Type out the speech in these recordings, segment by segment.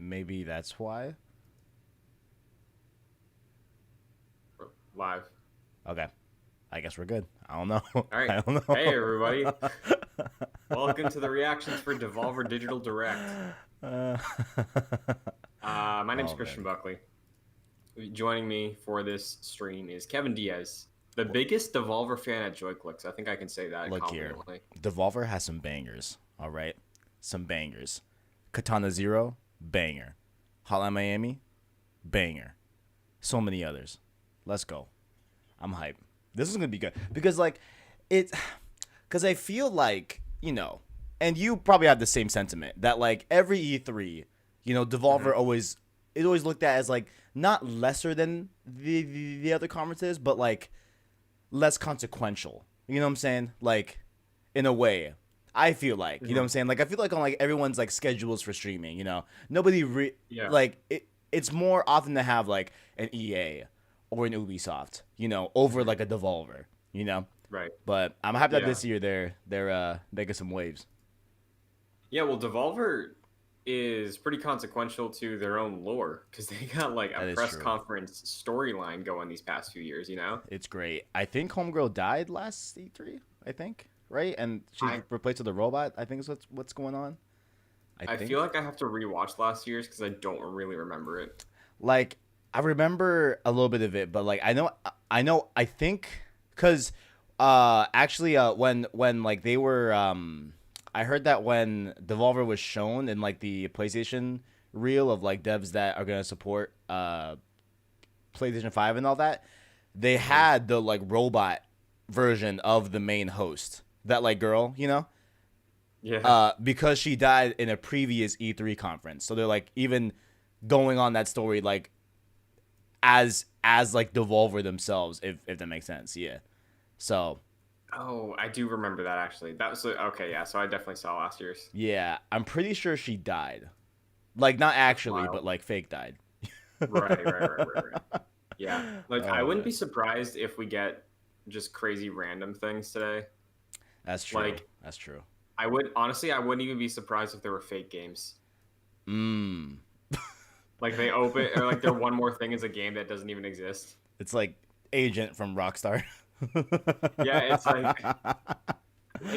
maybe that's why. Live. Okay, I guess we're good. I don't know. All right. I don't Hey, know. everybody. Welcome to the reactions for Devolver Digital Direct. Uh, My name's oh Christian man, Buckley. Joining me for this stream is Kevin Diaz, the biggest Devolver fan at JoyClicks. I think I can say that look here. confidently. Devolver has some bangers. All right, some bangers. Katana Zero, banger. Hotline Miami, banger. So many others. Let's go. I'm hyped. This is gonna be good because it, because I feel like and you probably have the same sentiment that like every E3, Devolver always it always looked at as like not lesser than the other conferences, but like less consequential. You know what I'm saying? Like in a way. I feel like, you know what I'm saying? Like I feel like on like everyone's like schedules for streaming, nobody Yeah. like it's more often to have like an EA or an Ubisoft, over like a Devolver, Right. But I'm happy that Yeah. this year they're making some waves. Yeah, well, Devolver is pretty consequential to their own lore because they got like a That is press true. conference storyline going these past few years. It's great. I think Homegirl died last E3, I think, right? And she's I replaced with a robot, I think is what's going on. I I feel think. like I have to rewatch last year's because I don't really remember it. Like I remember a little bit of it, but like I think cuz actually when like they were I heard that when Devolver was shown in like the PlayStation reel of like devs that are going to support PlayStation 5 and all that, they had the like robot version of the main host. That like girl, Yeah. because she died in a previous E3 conference. So they're like even going on that story like as like Devolver themselves, if that makes sense. Yeah. So Oh, I do remember that actually. That was okay. Yeah, so I definitely saw last year's. yeah, I'm pretty sure she died. Like not That's actually, wild. but like fake died. Right. Yeah, like I Oh wouldn't man, be surprised if we get just crazy random things today. that's true. Like That's true. I wouldn't even be surprised if there were fake games. Mmm. Like they open or like there one more thing is a game that doesn't even exist. It's like Agent from Rockstar. Yeah, it's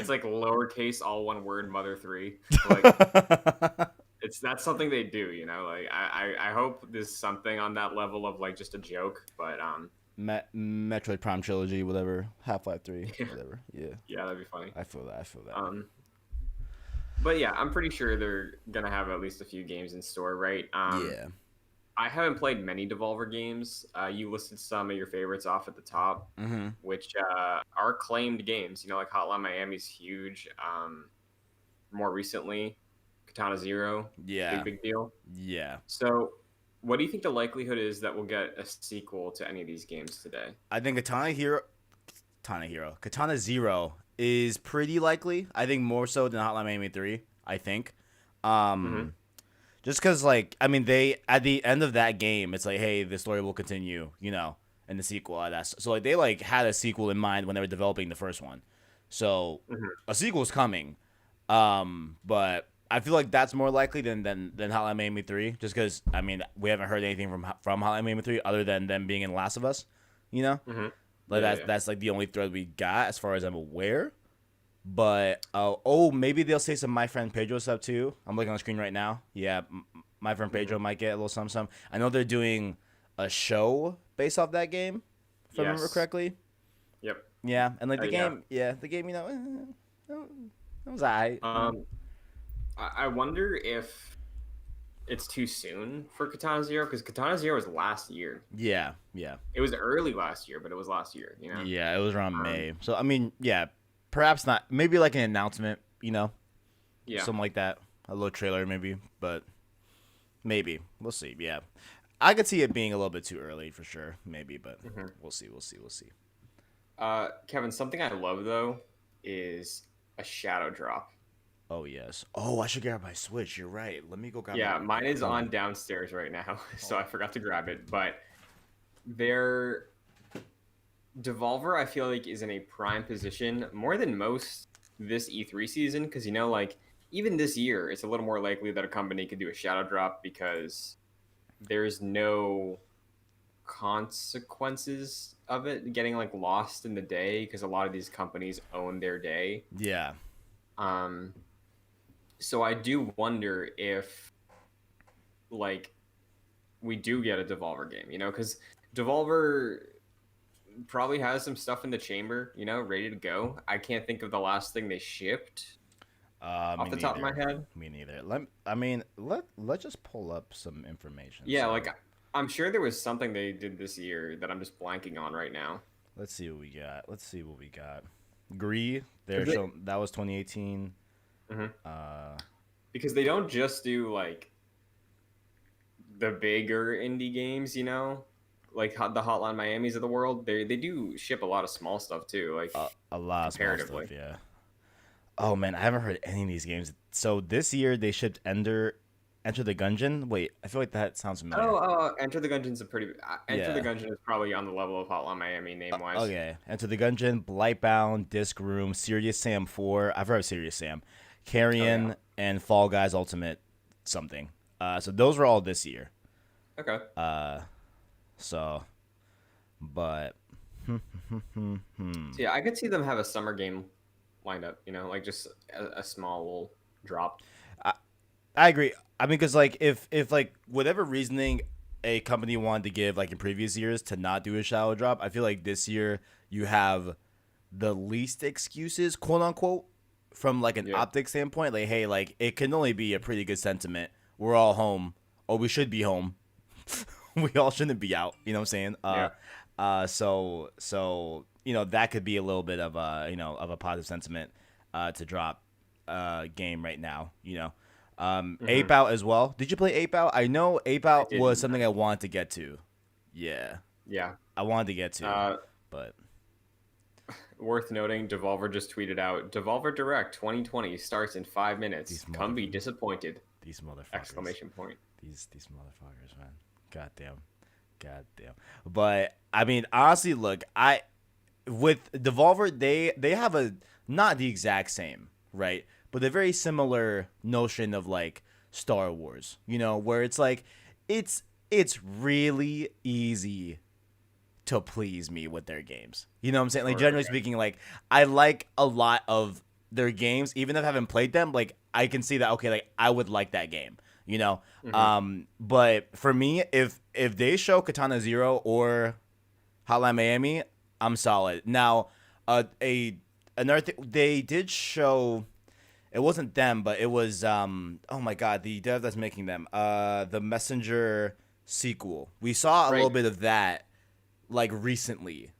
like lowercase all one word mother three. Like that's something they do. Like I hope there's something on that level of like just a joke, but Metroid Prime trilogy, whatever. Half-Life 3, yeah, whatever. Yeah, yeah, that'd be funny. I feel that. I feel that. Um, but yeah, I'm pretty sure they're gonna have at least a few games in store, right? Yeah. I haven't played many Devolver games. You listed some of your favorites off at the top, Mm-hmm. which are acclaimed games. Like Hotline Miami's huge. More recently, Katana Zero, Yeah. big deal. Yeah. So, what do you think the likelihood is that we'll get a sequel to any of these games today? I think Katana Zero is pretty likely. I think more so than Hotline Miami 3. I think. Mm-hmm. Um, just because, like, I mean, they at the end of that game, it's like, hey, the story will continue, in the sequel. So like they like had a sequel in mind when they were developing the first one. So Mm-hmm. a sequel is coming. But I feel like that's more likely than Hotline Miami 3, just because I mean we haven't heard anything from Hotline Miami 3 other than them being in Last of Us, Mm-hmm. like Yeah, that's like the only thread we got as far as I'm aware. But oh, maybe they'll say some My Friend Pedro stuff too. I'm looking on the screen right now. Yeah, My Friend Mm-hmm. Pedro might get a little something. I know they're doing a show based off that game, if I remember Yes. correctly. Yep. Yeah, and like Yeah. the game, it was alright. I wonder if it's too soon for Katana Zero because Katana Zero was last year. Yeah, yeah, It was early last year, but it was last year. yeah. It was around Um, May, so I mean, yeah, perhaps not. Maybe like an announcement, yeah. something like that. A little trailer, maybe, but maybe we'll see. Yeah, I could see it being a little bit too early for sure, maybe, but Mm-hmm. we'll see. We'll see. We'll see. Kevin, something I love though is a shadow drop. Oh yes. Oh, I should grab my Switch. You're right. Let me go grab it Yeah, real mine quick. is Hold on on. downstairs right now, so Hold I on. forgot to grab it. But their Devolver, I feel like, is in a prime position more than most this E3 season because like even this year, it's a little more likely that a company could do a shadow drop because there's no consequences of it getting like lost in the day because a lot of these companies own their day. Yeah. Um, so I do wonder if like we do get a Devolver game, because Devolver probably has some stuff in the chamber, ready to go. I can't think of the last thing they shipped Me off the top of my neither. head. Me neither. Let's just pull up some information. Yeah, So like I'm sure there was something they did this year that I'm just blanking on right now. let's see what we got. Let's see what we got. Gree, they're 'Cause they, showing that was 2018. Mhm. Uh, Because they don't just do like the bigger indie games, like the Hotline Miami's of the world. They do ship a lot of small stuff too, like a lot of small comparatively. stuff. Yeah. Oh man, I haven't heard any of these games. So this year they shipped Enter the Gungeon. Wait, I feel like that sounds familiar. Enter the Gungeon's a pretty. Enter the Yeah. Gungeon is probably on the level of Hotline Miami name wise. Okay. Enter the Gungeon, Blightbound, Disc Room, Serious Sam 4. I've heard of Serious Sam, Oh yeah. Carrion, and Fall Guys Ultimate something. So those were all this year. Okay. So, but So yeah, I could see them have a summer game lined up. Like just a small little drop. I agree. I mean, because like if like whatever reasoning a company wanted to give like in previous years to not do a shadow drop, I feel like this year you have the least excuses, quote unquote, from like an Yeah. optic standpoint. Like, hey, like it can only be a pretty good sentiment. We're all home, or we should be home. We all shouldn't be out. You know what I'm saying? Yeah. So that could be a little bit of a positive sentiment to drop game right now. Ape Out as well. Did you play Ape Out? I know Ape I Out was didn't. something I wanted to get to. Yeah, Yeah. I wanted to get to, Uh, but Worth noting, Devolver just tweeted out, Devolver Direct 2020 starts in 5 minutes. These Come be disappointed! these motherfuckers, Exclamation point. these motherfuckers, man. Goddamn. But I mean, honestly, look, with Devolver, they have a not the exact same, right? But a very similar notion of like Star Wars, where it's like it's really easy to please me with their games. You know what I'm saying? Like Sure, generally okay. speaking, like I like a lot of their games, even if I haven't played them, like I can see that okay, like I would like that game, But for me, if they show Katana Zero or Hotline Miami, I'm solid. Now, another thing they did show, it wasn't them, but it was oh my god, the dev that's making them, the Messenger sequel. We saw a little Right. bit of that like recently.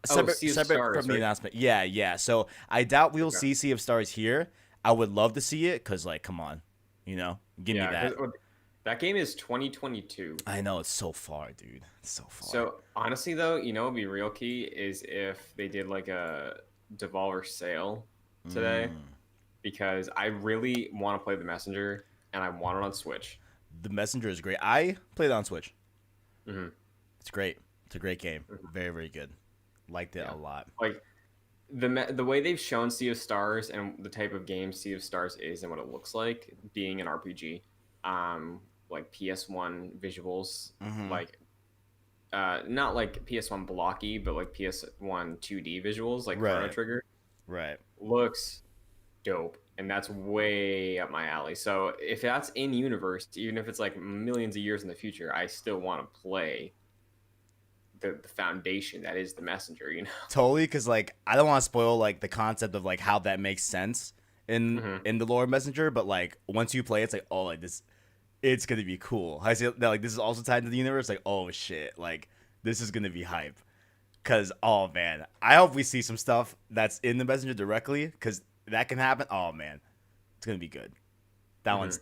Oh, Separate, Sea of separate Stars, from the right? announcement. Yeah. So I doubt we'll Okay. see Sea of Stars here. I would love to see it because, like, come on, give me Yeah, that. because that game is 2022. I know it's so far, dude. It's so far. So honestly, though, what'd be real key is if they did like a Devolver sale today, because I really want to play the Messenger and I want it on Switch. The Messenger is great. I played it on Switch. Hmm. It's great. It's a great game. Very, very good. Liked it Yeah. a lot. Like the way they've shown Sea of Stars and the type of game Sea of Stars is and what it looks like being an RPG, like PS1 visuals, like not like PS1 blocky, but like PS1 2D visuals, like Chrono Right. Trigger, Right. looks dope, and that's way up my alley. So if that's in universe, even if it's like millions of years in the future, I still want to play the foundation that is the Messenger. Totally, because like I don't want to spoil like the concept of like how that makes sense in Mhm. in the lore Messenger, but like once you play, it's like oh like this, it's gonna be cool. I see that like this is also tied to the universe. Like oh shit, like this is gonna be hype. Cause oh man, I hope we see some stuff that's in the Messenger directly, cause that can happen. Oh man, it's gonna be good. That Mhm. one's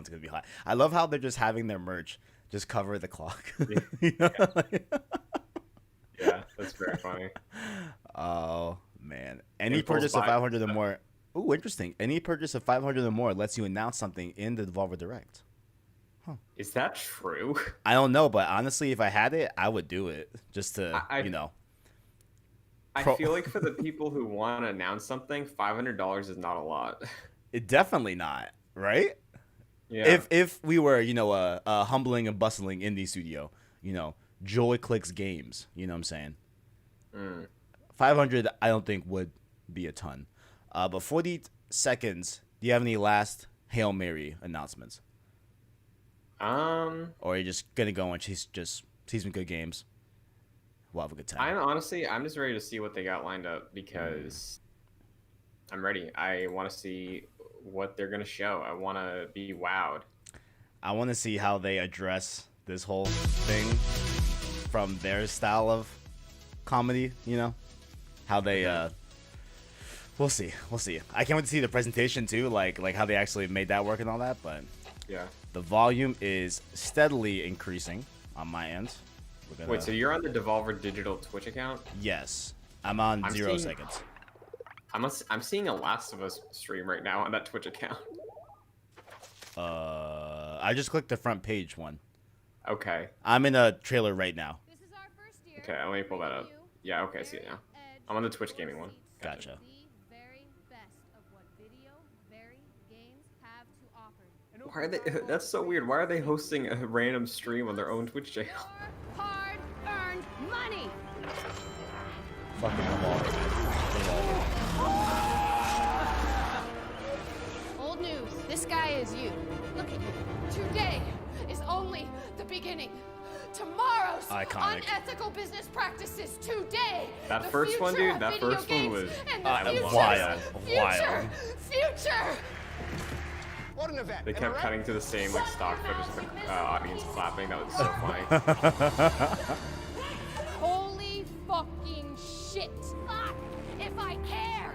gonna be hot. I love how they're just having their merch just cover the clock. Yeah. You know? Yeah, that's very funny. Oh man, any In full purchase of spy. 500 or more. Ooh, interesting. Any purchase of 500 or more lets you announce something in the Devolver Direct. Is that true? I don't know, but honestly, if I had it, I would do it just to, I I Pro- feel like for the people who want to announce something, $500 is not a lot. Definitely not, right? Yeah. If we were, a humbling and bustling indie studio, Joy Clicks Games, you know what I'm saying? 500, I don't think would be a ton. But 40 seconds, do you have any last Hail Mary announcements? Or are you just going to go and see some good games? We'll have a good time. I'm just ready to see what they got lined up because I'm ready. I want to see what they're going to show. I want to be wowed. I want to see how they address this whole thing from their style of comedy, how they we'll see. I can't wait to see the presentation too, like how they actually made that work and all that, but yeah. The volume is steadily increasing on my end. Wait, so you're on the Devolver Digital Twitch account? Yes. I'm on 0 seconds. I'm seeing a Last of Us stream right now on that Twitch account. I just clicked the front page one. Okay. I'm in a trailer right now. This is our first year. Okay, let me pull that up. Yeah, okay, I see it now. I'm on the Twitch gaming one. Gotcha. The very best of what video very games have to offer. Why are they? That's so weird. Why are they hosting a random stream on their own Twitch channel? Your hard-earned money. Fucking Devolver. Old news. This guy is you. Look at you. Today is only the beginning. Tomorrow's Iconic. unethical business practices. Today. That the first one, future dude, of that video first one games was and the future, wild. Future. What an event. They kept cutting to the same like stock footage of the audience clapping. That was so funny. Holy fucking shit. Fuck if I care.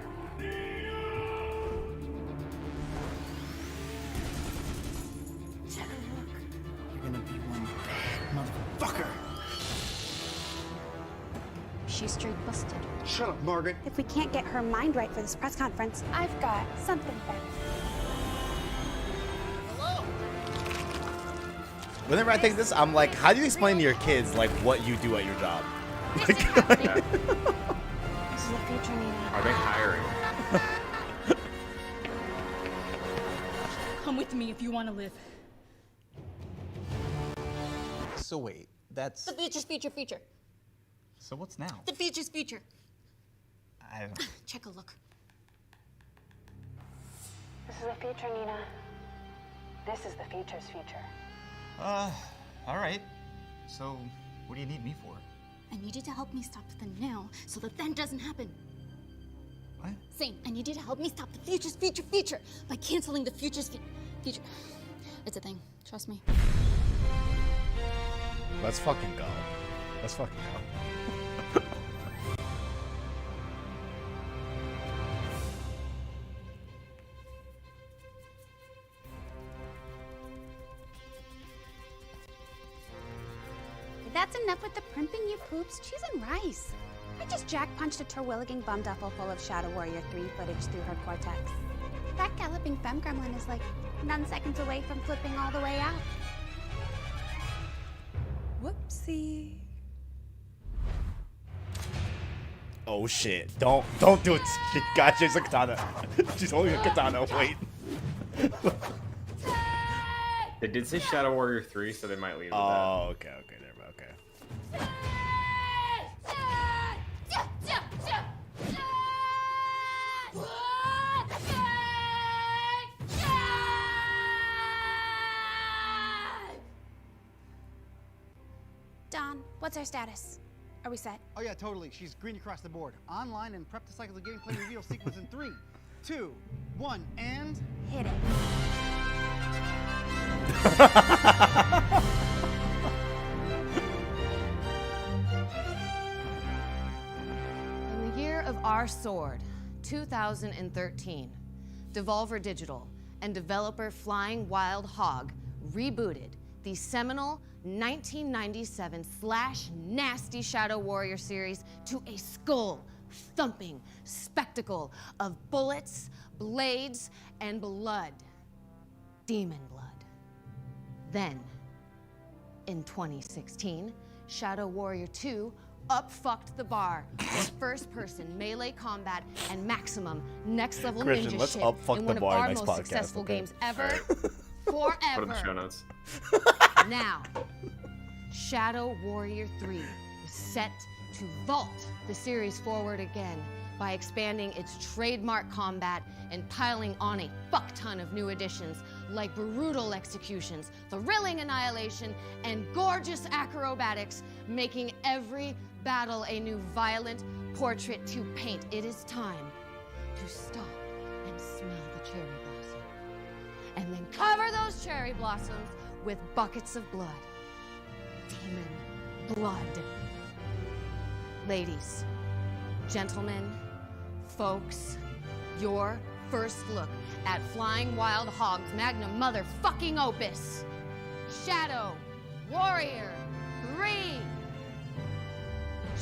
You're gonna be one bad motherfucker. She's straight busted. Shut up, Margaret. If we can't get her mind right for this press conference, I've got something better. Whenever I think this, I'm like, how do you explain to your kids like what you do at your job? This is happening. This is the future, Nina. Are they hiring? Come with me if you want to live. So wait, that's... The future's future. So what's now? The future's future. I don't... Check a look. This is the future, Nina. This is the future's future. all right. So, what do you need me for? I need you to help me stop the now so that then doesn't happen. What? Same. I need you to help me stop the future's future by canceling the future's future. It's a thing. Trust me. Let's fucking go. Let's fucking go. That's enough with the primping, you poops. Cheese and rice. I just jack-punched a Terwilligan bum duffel full of Shadow Warrior 3 footage through her cortex. That galloping femme gremlin is like 9 seconds away from flipping all the way out. Whoopsie. Oh shit! Don't do it. God, she's a katana. She's holding a katana. Wait. They did say Shadow Warrior 3, so they might leave with that. Oh, okay, there, okay. Don, what's our status? Are we set? Oh yeah, totally. She's green across the board. Online and prep to cycle the gameplay reveal sequence in 3, 2, 1, and... Hit it. In the year of our sword, 2013, Devolver Digital and developer Flying Wild Hog rebooted the seminal 1997/nasty Shadow Warrior series to a skull-thumping spectacle of bullets, blades, and blood. Demon blood. Then, in 2016, Shadow Warrior 2 up-fucked the bar with first-person melee combat and maximum next-level Christian, ninja let's shit up-fuck in the one of bar our next most podcast, successful okay? games ever, Put in forever. the show notes. Now, Shadow Warrior 3 is set to vault the series forward again by expanding its trademark combat and piling on a fuck ton of new additions like brutal executions, thrilling annihilation, and gorgeous acrobatics, making every battle a new violent portrait to paint. It is time to stop and smell the cherry blossom, and then cover those cherry blossoms with buckets of blood. Demon blood. Ladies, gentlemen, folks, your first look at Flying Wild Hog's magnum motherfucking opus, Shadow Warrior 3.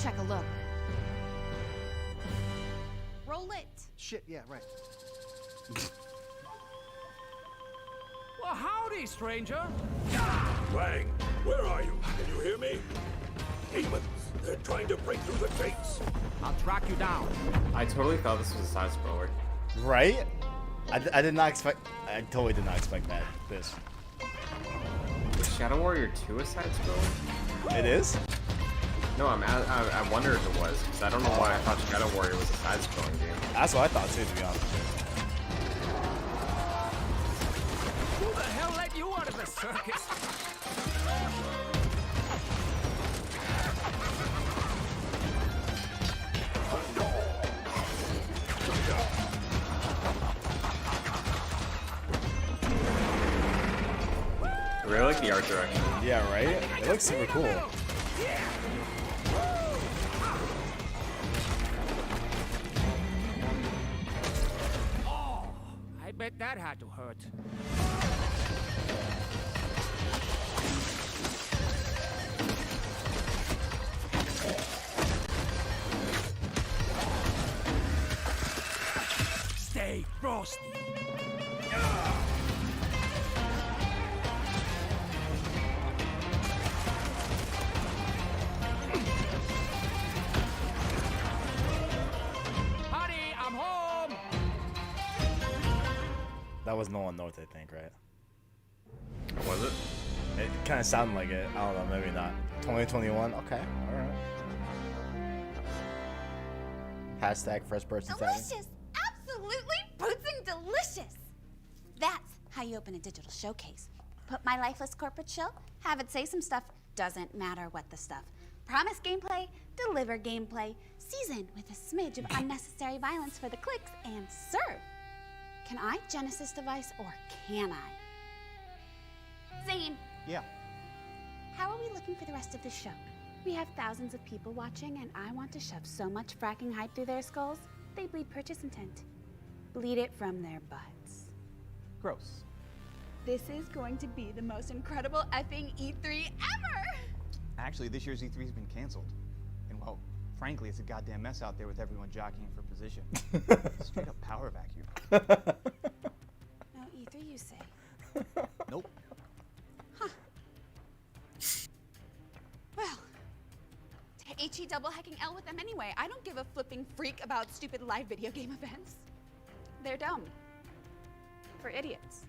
Check a look. Roll it. Shit, yeah, right. Well, howdy, stranger. Wang, where are you? Can you hear me? Demons, they're trying to break through the gates. I'll track you down. I totally thought this was a side scroller. Right? I did not expect. I totally did not expect that. This. Was Shadow Warrior 2 a side scroller? It is? No, I wonder if it was, because I don't know why I thought Shadow Warrior was a side scrolling game. That's what I thought too, to be honest. Who the hell let you out of the circus? I really like the art direction. Yeah, right? It looks super cool. Oh, I bet that had to hurt. Stay frosty. Honey, I'm home. That was Nolan North, I think, right? Was it? It kind of sounded like it. I don't know, maybe not. 2021? Okay, alright. Hashtag first person tagging. Delicious! Absolutely bootsing delicious! That's how you open a digital showcase. Put my lifeless corporate shill, have it say some stuff, doesn't matter what the stuff. Promise gameplay, deliver gameplay, season with a smidge of unnecessary violence for the clicks, and serve. Can I Genesis device or can I? Zane, Yeah. how are we looking for the rest of the show? We have thousands of people watching, and I want to shove so much fracking hype through their skulls, they bleed purchase intent. Bleed it from their butts. Gross. This is going to be the most incredible effing E3 ever! Actually, this year's E3 has been canceled. And well, frankly, it's a goddamn mess out there with everyone jockeying for position. Straight up power vacuum. No E3, you say? Nope. Well, HE double hacking L with them anyway. I don't give a flipping freak about stupid live video game events. They're dumb. For idiots.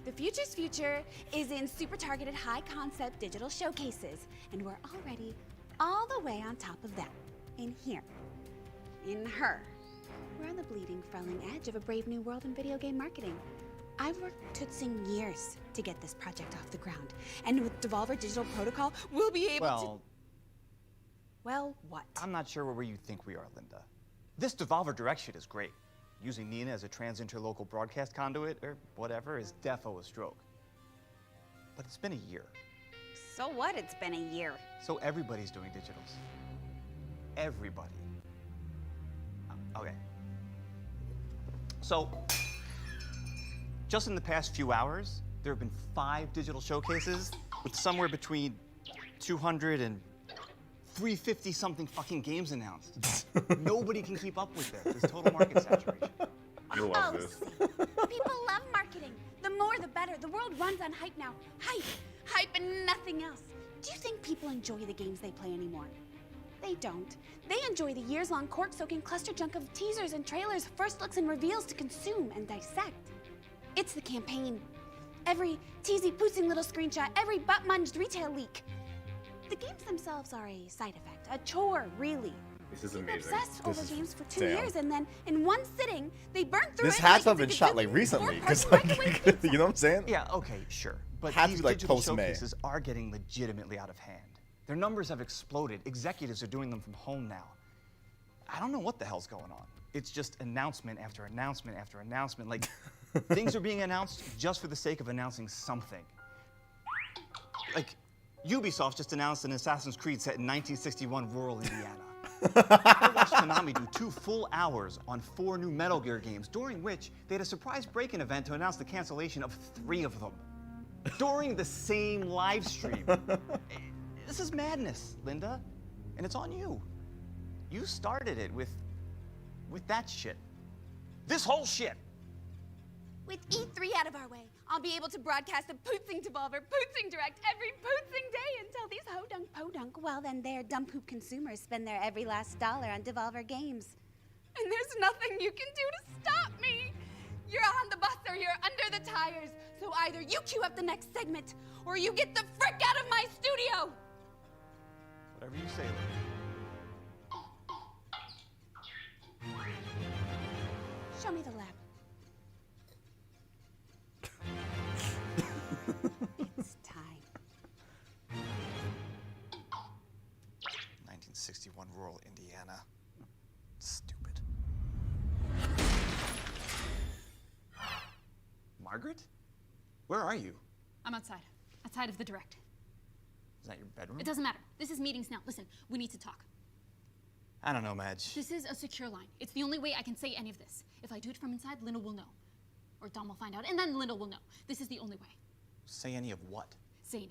The future's future is in super targeted high concept digital showcases, and we're already all the way on top of that. In here. In her. We're on the bleeding, furling edge of a brave new world in video game marketing. I've worked tootsing years to get this project off the ground, and with Devolver Digital Protocol, we'll be able to... Well, what? I'm not sure where you think we are, Linda. This Devolver Direct shit is great. Using Nina as a trans-interlocal broadcast conduit, or whatever, is defo a stroke. But it's been a year. So what? It's been a year. So everybody's doing digitals. Everybody. Okay. So, just in the past few hours, there have been 5 digital showcases with somewhere between 200 and 350 something fucking games announced. Nobody can keep up with this. There's total market saturation. I love this. People love marketing. The more, the better. The world runs on hype now. Hype. Hype and nothing else. Do you think people enjoy the games they play anymore? They don't. They enjoy the years-long cork-soaking cluster junk of teasers and trailers, first looks and reveals to consume and dissect. It's the campaign. Every teasy-poosing little screenshot, every butt-munged retail leak. The games themselves are a side effect, a chore, really. This is People amazing. obsessed over games for 2 damn. years, and then in one sitting, they burn through This it has to have like been shot like recently, because like, you know what I'm saying? Yeah, okay, sure. But Has to these be, like, digital post-May. showcases are getting legitimately out of hand. Their numbers have exploded. Executives are doing them from home now. I don't know what the hell's going on. It's just announcement after announcement after announcement. Like, things are being announced just for the sake of announcing something. Like, Ubisoft just announced an Assassin's Creed set in 1961 rural Indiana. I watched Konami do 2 full hours on 4 new Metal Gear games, during which they had a surprise break-in event to announce the cancellation of 3 of them. During the same live stream. This is madness, Linda. And it's on you. You started it with that shit. This whole shit. With E3 out of our way, I'll be able to broadcast a Pootsing Devolver, Pootsing Direct every Pootsing day until these ho-dunk podunk, well then their dumb poop consumers spend their every last dollar on Devolver games. And there's nothing you can do to stop me. You're on the bus or you're under the tires, so either you queue up the next segment or you get the frick out of my studio. Whatever you say, Linda. Show me the lab. It's time. 1961 rural Indiana. Stupid. Margaret? Where are you? I'm outside of the Direct. Is that your bedroom? It doesn't matter. This is meetings now. Listen, we need to talk. I don't know, Madge. This is a secure line. It's the only way I can say any of this. If I do it from inside, Linda will know. Or Dom will find out, and then Linda will know. This is the only way. Say any of what? Zane,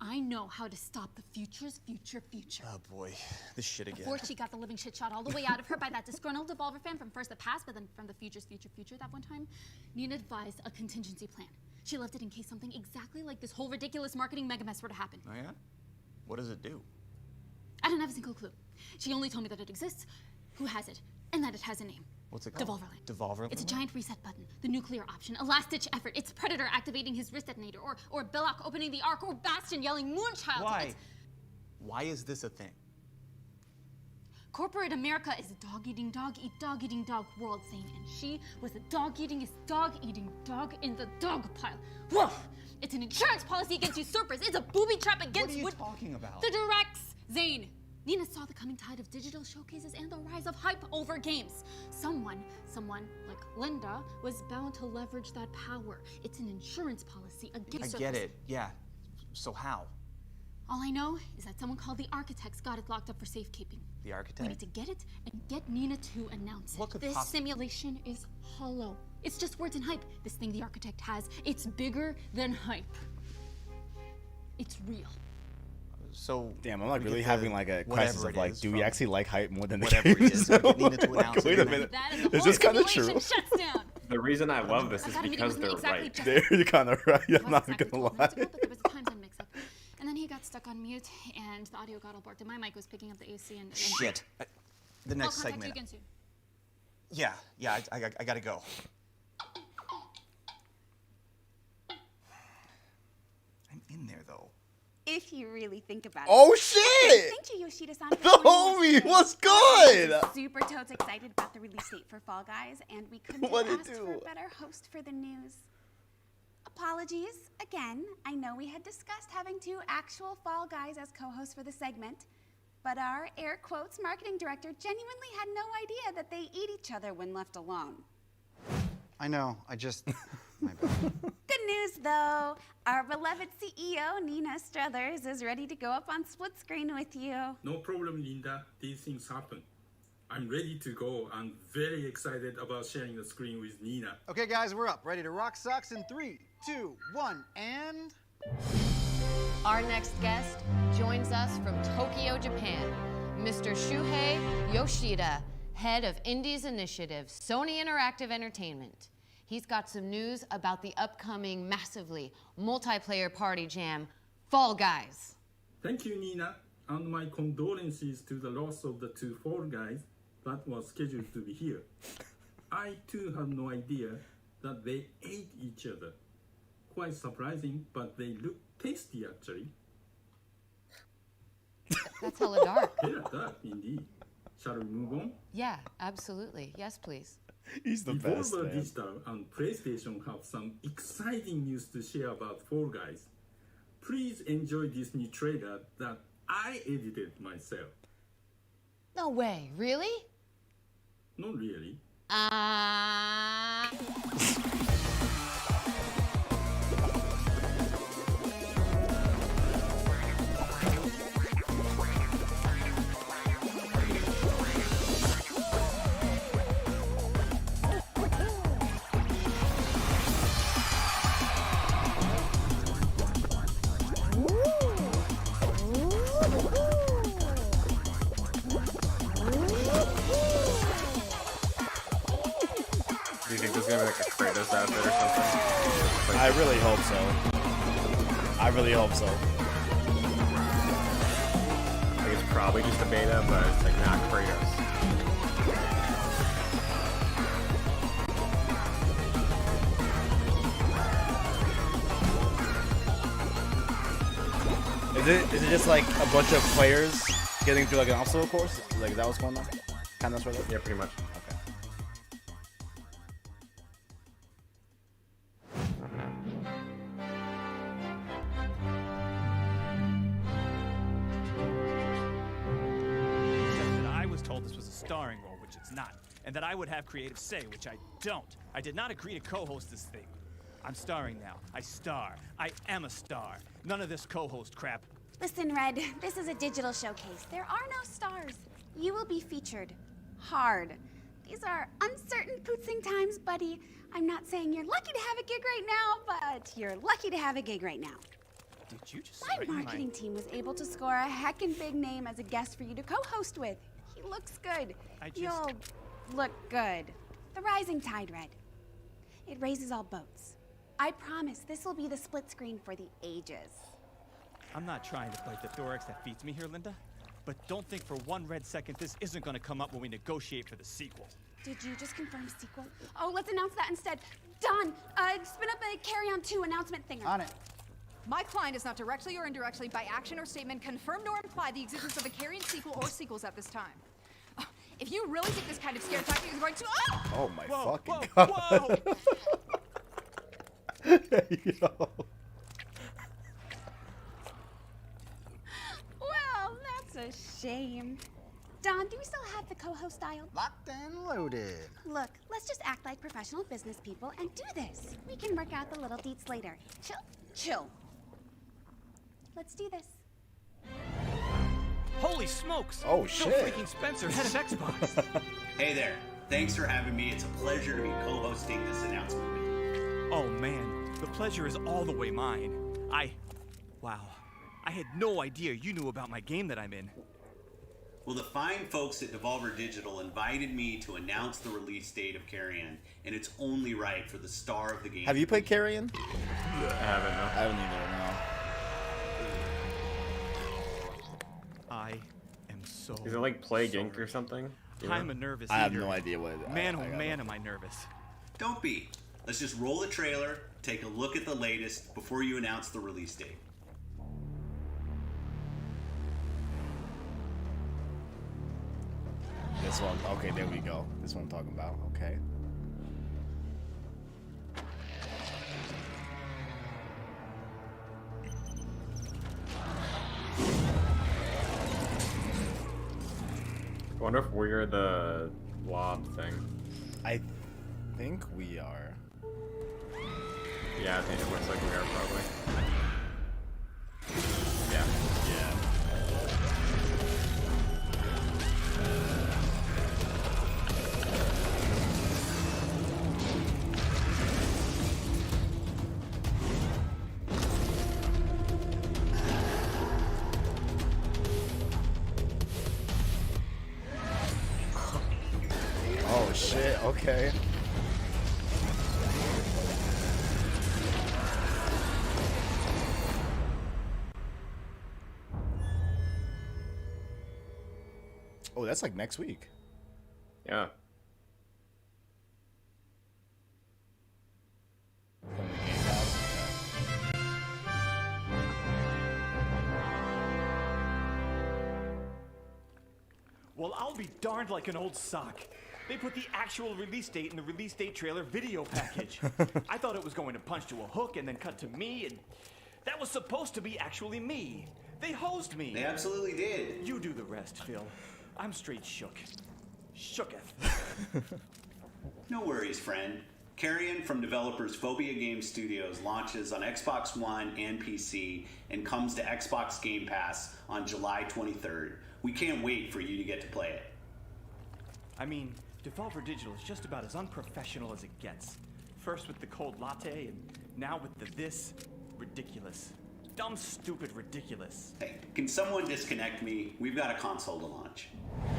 I know how to stop the future's future. Oh boy, this shit again. Before she got the living shit shot all the way out of her by that disgruntled Devolver fan from first the past, but then from the future's future that one time, Nina devised a contingency plan. She left it in case something exactly like this whole ridiculous marketing mega mess were to happen. Oh yeah? What does it do? I don't have a single clue. She only told me that it exists, who has it, and that it has a name. What's it called? Devolverland. Devolverland? It's a giant reset button, the nuclear option, a last-ditch effort. It's Predator activating his wrist detonator, or Belloc opening the Ark, or Bastion yelling Moonchild. Why? Why is this a thing? Corporate America is a dog-eating, dog-eat-dog-eating dog world, Zane, and she was the dog-eatingest, dog-eating dog in the dog pile. Woof! It's an insurance policy against usurpers. It's a booby trap against What are you talking about? the directs, Zane. Nina saw the coming tide of digital showcases and the rise of hype over games. Someone like Linda was bound to leverage that power. It's an insurance policy against I get it, yeah. So how? All I know is that someone called the Architects got it locked up for safekeeping. The We architect? need to get it and get Nina to announce it. What could This simulation is hollow. It's just words and hype. This thing the Architect has, it's bigger than hype. It's real. So Damn, I'm like we really get having the like a whatever crisis it of like, is do we from actually like hype more than the whatever it games? is, we get Nina to Like, announce wait it. a minute. That and the Is whole this kind of simulation true? shuts down. The reason I love this I is thought it because wasn't they're exactly right. just You're kind of right. It I'm not wasn't gonna exactly 12 minutes lie. ago, but there was a time zone mix-up. And then he got stuck on mute, and the audio got all barked, and my mic was picking up the AC and... Shit. The I'll next contact you segment. again soon. Yeah, I gotta go. I'm in there though. If you really think about it. Oh shit! Thank you, Yoshida-san. The homie, what's good? Super totes excited about the release date for Fall Guys, and we couldn't What'd have it asked do? for a better host for the news. Apologies, again. I know we had discussed having 2 actual Fall Guys as co-hosts for the segment, but our air quotes marketing director genuinely had no idea that they eat each other when left alone. I know, my bad. Good news, though. Our beloved CEO, Nina Struthers, is ready to go up on split screen with you. No problem, Linda. These things happen. I'm ready to go. I'm very excited about sharing the screen with Nina. Okay, guys, we're up. Ready to rock socks in 3, 2, 1, and... Our next guest joins us from Tokyo, Japan, Mr. Shuhei Yoshida, head of Indies Initiative, Sony Interactive Entertainment. He's got some news about the upcoming massively multiplayer party jam, Fall Guys. Thank you, Nina, and my condolences to the loss of the two Fall Guys that was scheduled to be here. I too had no idea that they ate each other. Quite surprising, but they look tasty actually. That's hella dark. Yeah, dark indeed. Shall we move on? Yeah, absolutely. Yes, please. He's the best, Devolver man. Digital and PlayStation have some exciting news to share about Fall Guys. Please enjoy this new trailer that I edited myself. No way. Really? Not really. Do you think there's gonna be like a Kratos outfit or something? I really hope so. I really hope so. Like it's probably just a beta, but it's like not Kratos. Is it just like a bunch of players getting through like an obstacle course? Like that was going on? Kind of sort of? Yeah, pretty much. Okay. That I was told this was a starring role, which it's not, and that I would have creative say, which I don't. I did not agree to co-host this thing. I'm starring now. I star. I am a star. None of this co-host crap. Listen, Red, this is a digital showcase. There are no stars. You will be featured. Hard. These are uncertain pootsing times, buddy. I'm not saying you're lucky to have a gig right now, but you're lucky to have a gig right now. Did you just My threaten marketing team was able to score a heckin' big name as a guest for you to co-host with. He looks good. You'll look good. The rising tide, Red. It raises all boats. I promise this will be the split screen for the ages. I'm not trying to fight the thorax that feeds me here, Linda. But don't think for one red second this isn't going to come up when we negotiate for the sequel. Did you just confirm sequel? Oh, let's announce that instead. Don, spin up a Carrion 2 announcement thinger. On it. My client is not directly or indirectly, by action or statement, confirmed or implied the existence of a Carrion sequel or sequels at this time. If you really think this kind of scare tactic is going to— Oh my fucking God. god. Yo. Well, that's a shame. Don, do we still have the co-host dialed? Locked and loaded. Look, let's just act like professional business people and do this. We can work out the little deets later. Chill, chill. Let's do this. Holy smokes! Oh, Phil shit. freaking Spencer, head of Xbox. Hey there. Thanks for having me. It's a pleasure to be co-hosting this announcement with you. Oh man, the pleasure is all the way mine. Wow. I had no idea you knew about my game that I'm in. Well, the fine folks at Devolver Digital invited me to announce the release date of Carrion, and it's only right for the star of the game. Have you played Carrion? I haven't, no. I haven't either, no. I am so Is it like Plague sorry. Inc. or something? I'm a nervous I have eater. no idea what it is. Man, I oh got man, no- am I nervous. Don't be. Let's just roll the trailer, take a look at the latest before you announce the release date. This one. Okay, there we go. This one I'm talking about. Okay. I wonder if we're the blob thing. I think we are. Yeah, I think it looks like we are probably. Yeah. Yeah. Oh shit, okay. Oh, that's like next week. Yeah. Well, I'll be darned like an old sock. They put the actual release date in the release date trailer video package. I thought it was going to punch to a hook and then cut to me, and that was supposed to be actually me. They hosed me. They absolutely did. You do the rest, Phil. I'm straight shook. Shooketh. No worries, friend. Carrion from developers Phobia Game Studios launches on Xbox One and PC and comes to Xbox Game Pass on July 23rd. We can't wait for you to get to play it. I mean, Devolver Digital is just about as unprofessional as it gets. First with the cold latte, and now with the this. Ridiculous. Dumb, stupid, ridiculous. Hey, can someone disconnect me? We've got a console to launch.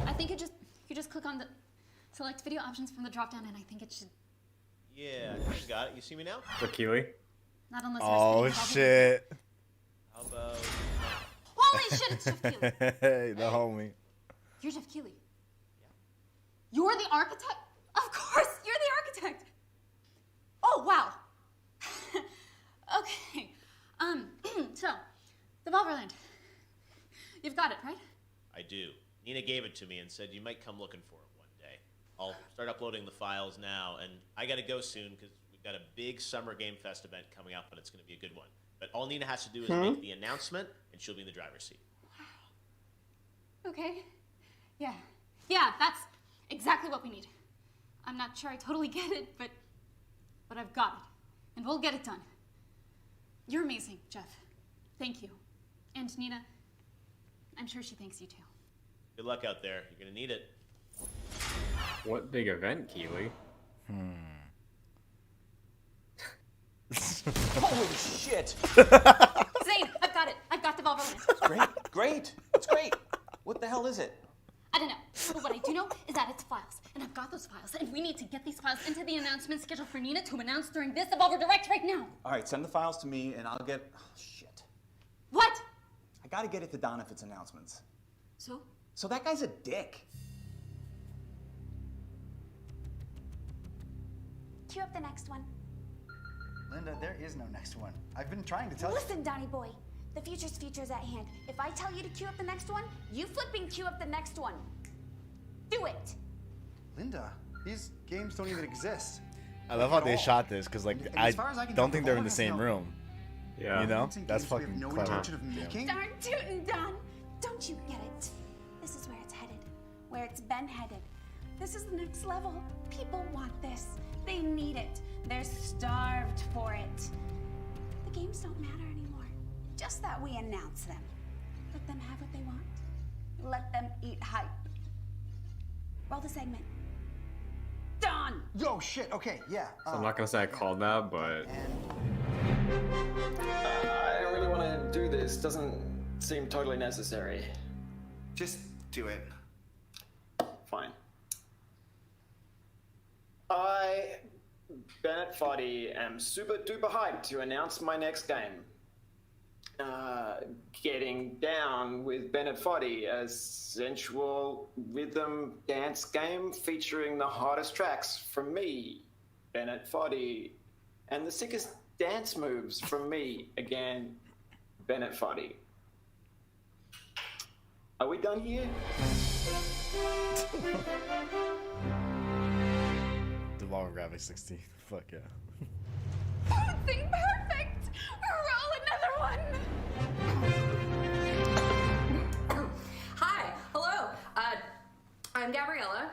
I think you just click on the select video options from the drop down, and I think it should. Yeah, you got it. You see me now? For Keely? Not unless. Oh shit! How about? Holy shit! It's Jeff Keighley. Hey, the homie. You're Jeff Keighley. Yeah. You're the architect. Of course, you're the architect. Oh wow. Okay. So, Devolverland. You've got it, right? I do. Nina gave it to me and said you might come looking for it one day. I'll start uploading the files now, and I gotta go soon because we've got a big Summer Game Fest event coming up, and it's gonna be a good one. But all Nina has to do is make the announcement, and she'll be in the driver's seat. Okay. Yeah. Yeah, that's exactly what we need. I'm not sure I totally get it, but I've got it. And we'll get it done. You're amazing, Jeff. Thank you. And Nina, I'm sure she thanks you too. Good luck out there. You're gonna need it. What big event, Keely? Holy shit! Zane, I've got it. I've got Devolverland. Great. It's great. What the hell is it? I don't know. But what I do know is that it's files. And I've got those files. And we need to get these files into the announcement scheduled for Nina to announce during this Devolver Direct right now. All right, send the files to me, and I'll get... Oh, shit. What? I gotta get it to Don if it's announcements. So? So that guy's a dick. Cue up the next one. Linda, there is no next one. I've been trying to tell you. Listen, Donnie boy. The future's at hand. If I tell you to cue up the next one, you flipping cue up the next one. Do it. Linda, these games don't even exist. I love how they shot this because, like, I as far as I can don't tell, think they're in Devolver the has same no- room. Yeah. You know, Games that's we have fucking no clever. intention of making. Darn tootin' Don. Don't you get it? This is where it's headed. Where it's been headed. This is the next level. People want this. They need it. They're starved for it. The games don't matter anymore. Just that we announce them. Let them have what they want. Let them eat hype. Roll the segment. Don! Yo, shit, okay, yeah. So I'm not gonna say I called that, but I don't really want to do this. Doesn't seem totally necessary. Just do it. Fine. I, Bennett Foddy, am super duper hyped to announce my next game. Getting Down with Bennett Foddy, a sensual rhythm dance game featuring the hottest tracks from me, Bennett Foddy, and the sickest dance moves from me, again, Bennett Foddy. Are we done here? Devolver Graphics 16. Fuck yeah. Bouncing perfect! Roll another one! Hi, hello. I'm Gabriella.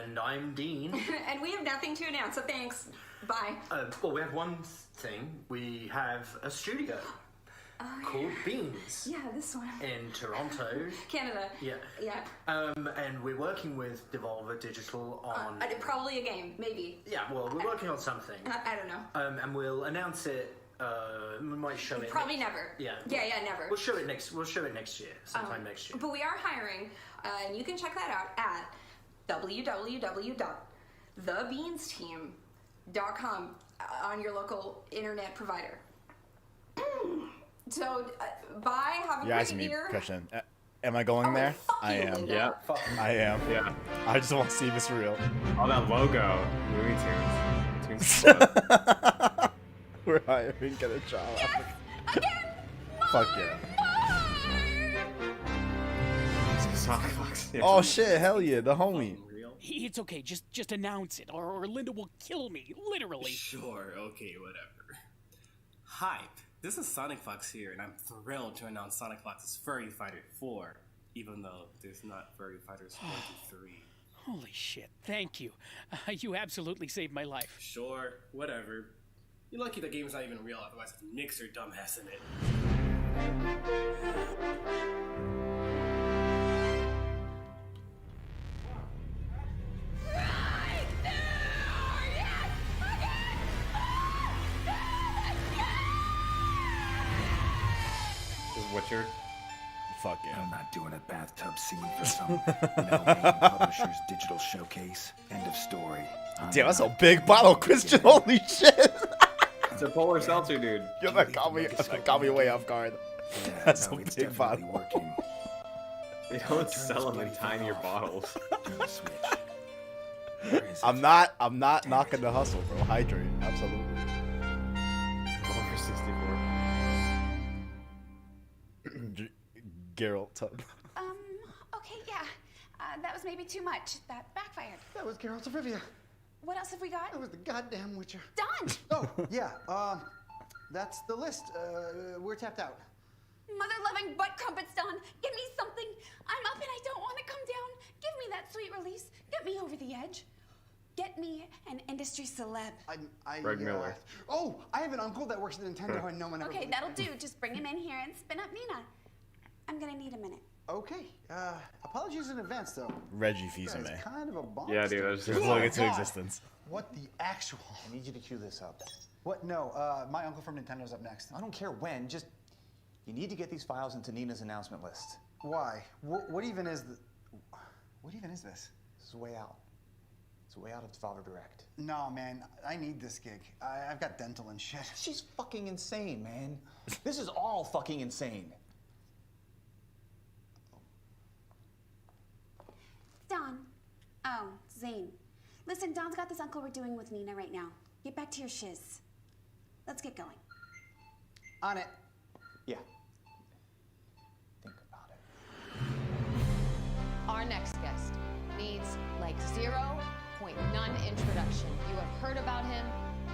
And I'm Dean. And we have nothing to announce, so thanks. Bye. Well, we have one thing. We have a studio called Beans. Yeah, this one. In Toronto. Canada. Yeah. Yeah. And we're working with Devolver Digital on... Probably a game, maybe. Yeah, well, we're working on something. I don't know. And we'll announce it. We might show it. Probably never. Yeah. Yeah, never. We'll show it next year, sometime next year. But we are hiring, and you can check that out at www.thebeansteam.com on your local internet provider. So, bye. Have a You're great asking me year. a question. Am I going there? I am. Yeah. I am. Yeah. I just want to see this real. Oh, that logo. Looney Tunes. Club. We're hiring get a job. Fuck yeah. Sonic Fox. Oh shit, hell yeah, the homie. It's okay, just announce it, or Linda will kill me, literally. Sure, okay, whatever. Hi, this is Sonic Fox here, and I'm thrilled to announce Sonic Fox's Furry Fighter 4, even though there's not Furry Fighters 23. Holy shit, thank you. You absolutely saved my life. Sure, whatever. You're lucky the game's not even real, otherwise it's Nick's your dumbass in it. Witcher. Fuck yeah. I'm not doing a bathtub scene for some well-named publisher's digital showcase. End of story. Damn, that's a big bottle, Christian. Holy shit. It's a polar seltzer, dude. Yo, that got me way off guard. Yeah, That's no, a it's big definitely bottle. working. They don't sell them in tinier bottles. Turn the switch. I'm not knocking the hustle, bro. Hydrate. Absolutely. Over 64. Geralt. Okay, yeah. That was maybe too much. That backfired. That was Geralt of Rivia. What else have we got? That was the goddamn Witcher. Don! Oh, yeah. That's the list. We're tapped out. Mother-loving butt crumpets, Don. Give me something. I'm up and I don't want to come down. Give me that sweet release. Get me over the edge. Get me an industry celeb. Greg Miller. Oh, I have an uncle that works at Nintendo and no one ever... Okay, that'll do. Just bring him in here and spin up Nina. I'm gonna need a minute. Okay. Apologies in advance, though. Reggie Fils-Aimé. That's kind of a bomb. Yeah, dude. That's Just look into existence. What the actual... I need you to cue this up. What? No, my uncle from Nintendo's up next. I don't care when, just... You need to get these files into Nina's announcement list. Why? What even is the... What even is this? This is a way out. It's a way out of Devolver Direct. No, man. I need this gig. I've got dental and shit. She's fucking insane, man. This is all fucking insane. Don. Oh, Zane. Listen, Don's got this uncle we're doing with Nina right now. Get back to your shiz. Let's get going. On it. Yeah. Think about it. Our next guest needs like 0.none introduction. You have heard about him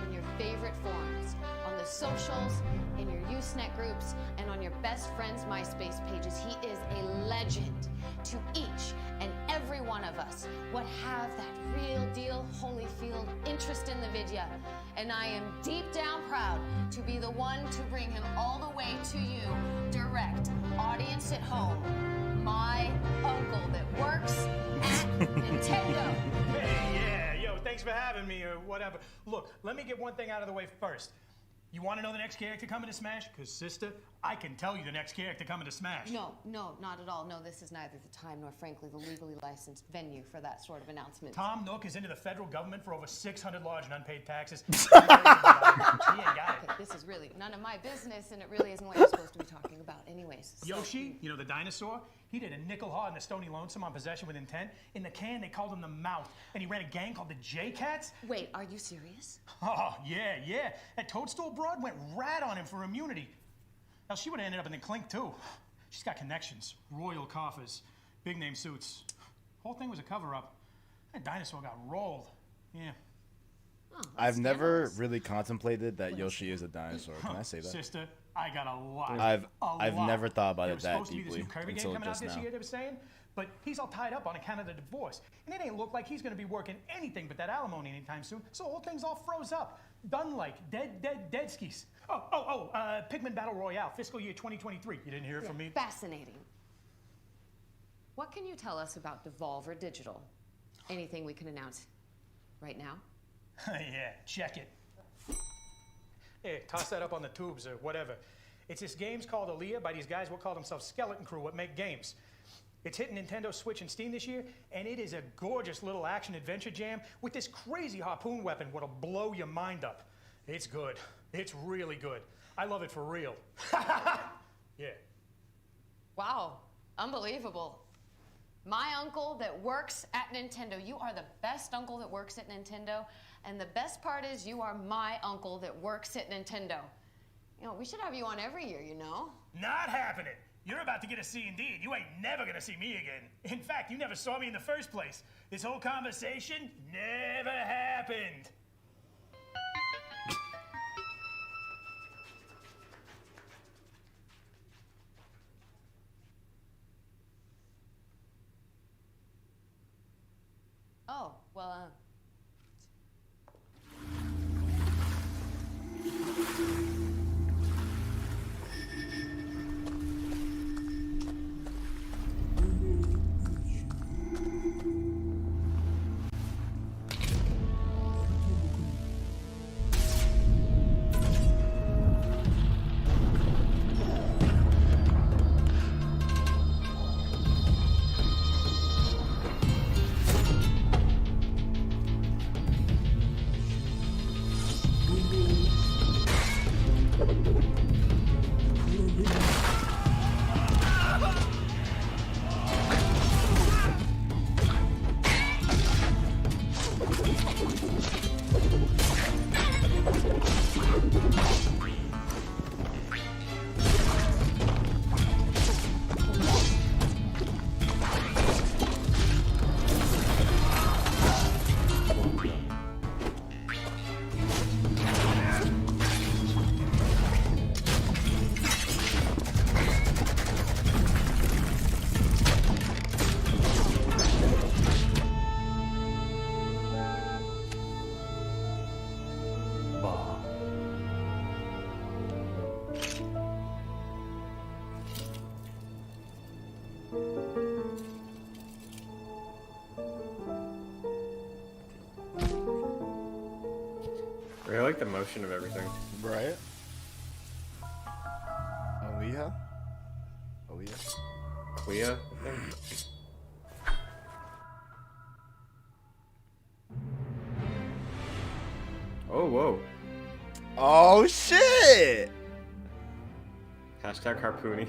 in your favorite forums, on the socials, in your Usenet groups, and on your best friend's MySpace pages. He is a legend to each and every one of us what have that real deal Holyfield interest in the video. And I am deep down proud to be the one to bring him all the way to you, direct, audience at home, my uncle that works at Nintendo. Hey, yeah, yo, thanks for having me or whatever. Look, let me get one thing out of the way first. You want to know the next character coming to Smash? Because, sister, I can tell you the next character coming to Smash. No, not at all. No, this is neither the time nor, frankly, the legally licensed venue for that sort of announcement. Tom Nook is into the federal government for over 600 large and unpaid taxes. He ain't got it. Okay, this is really none of my business, and it really isn't what you're supposed to be talking about anyways. So. Yoshi, you know the dinosaur? He did a nickel hard in the Stony Lonesome on Possession with Intent. In the can, they called him the Mouth, and he ran a gang called the J-Cats. Wait, are you serious? Oh, yeah. That Toadstool broad went rat on him for immunity. Now, she would have ended up in the clink, too. She's got connections, royal coffers, big-name suits. Whole thing was a cover-up. That dinosaur got rolled. Yeah. Oh, I've never really contemplated that Yoshi is a dinosaur. Can I say that? Sister, I got a lot. I've never thought about There it was that supposed to be deeply this new Kirby game until coming out just this now. year, they were saying, but he's all tied up on account of the divorce, and it ain't look like he's going to be working anything but that alimony anytime soon. So the whole thing's all froze up, done like dead skis. Pikmin Battle Royale, fiscal year 2023. You didn't hear it from me? Fascinating. What can you tell us about Devolver Digital? Anything we can announce right now? Yeah, check it. Hey, toss that up on the tubes or whatever. It's this game's called Aaliyah by these guys what call themselves Skeleton Crew, what make games. It's hitting Nintendo Switch and Steam this year, and it is a gorgeous little action-adventure jam with this crazy harpoon weapon what'll blow your mind up. It's good. It's really good. I love it for real. Yeah. Wow. Unbelievable. My uncle that works at Nintendo. You are the best uncle that works at Nintendo. And the best part is you are my uncle that works at Nintendo. You know, we should have you on every year, you know? Not happening. You're about to get a C indeed. You ain't never gonna see me again. In fact, you never saw me in the first place. This whole conversation never happened. Oh, well, I really like the motion of everything. Right? Aaliyah? Clea, I think. Oh, whoa. Oh, shit! Hashtag harpoony.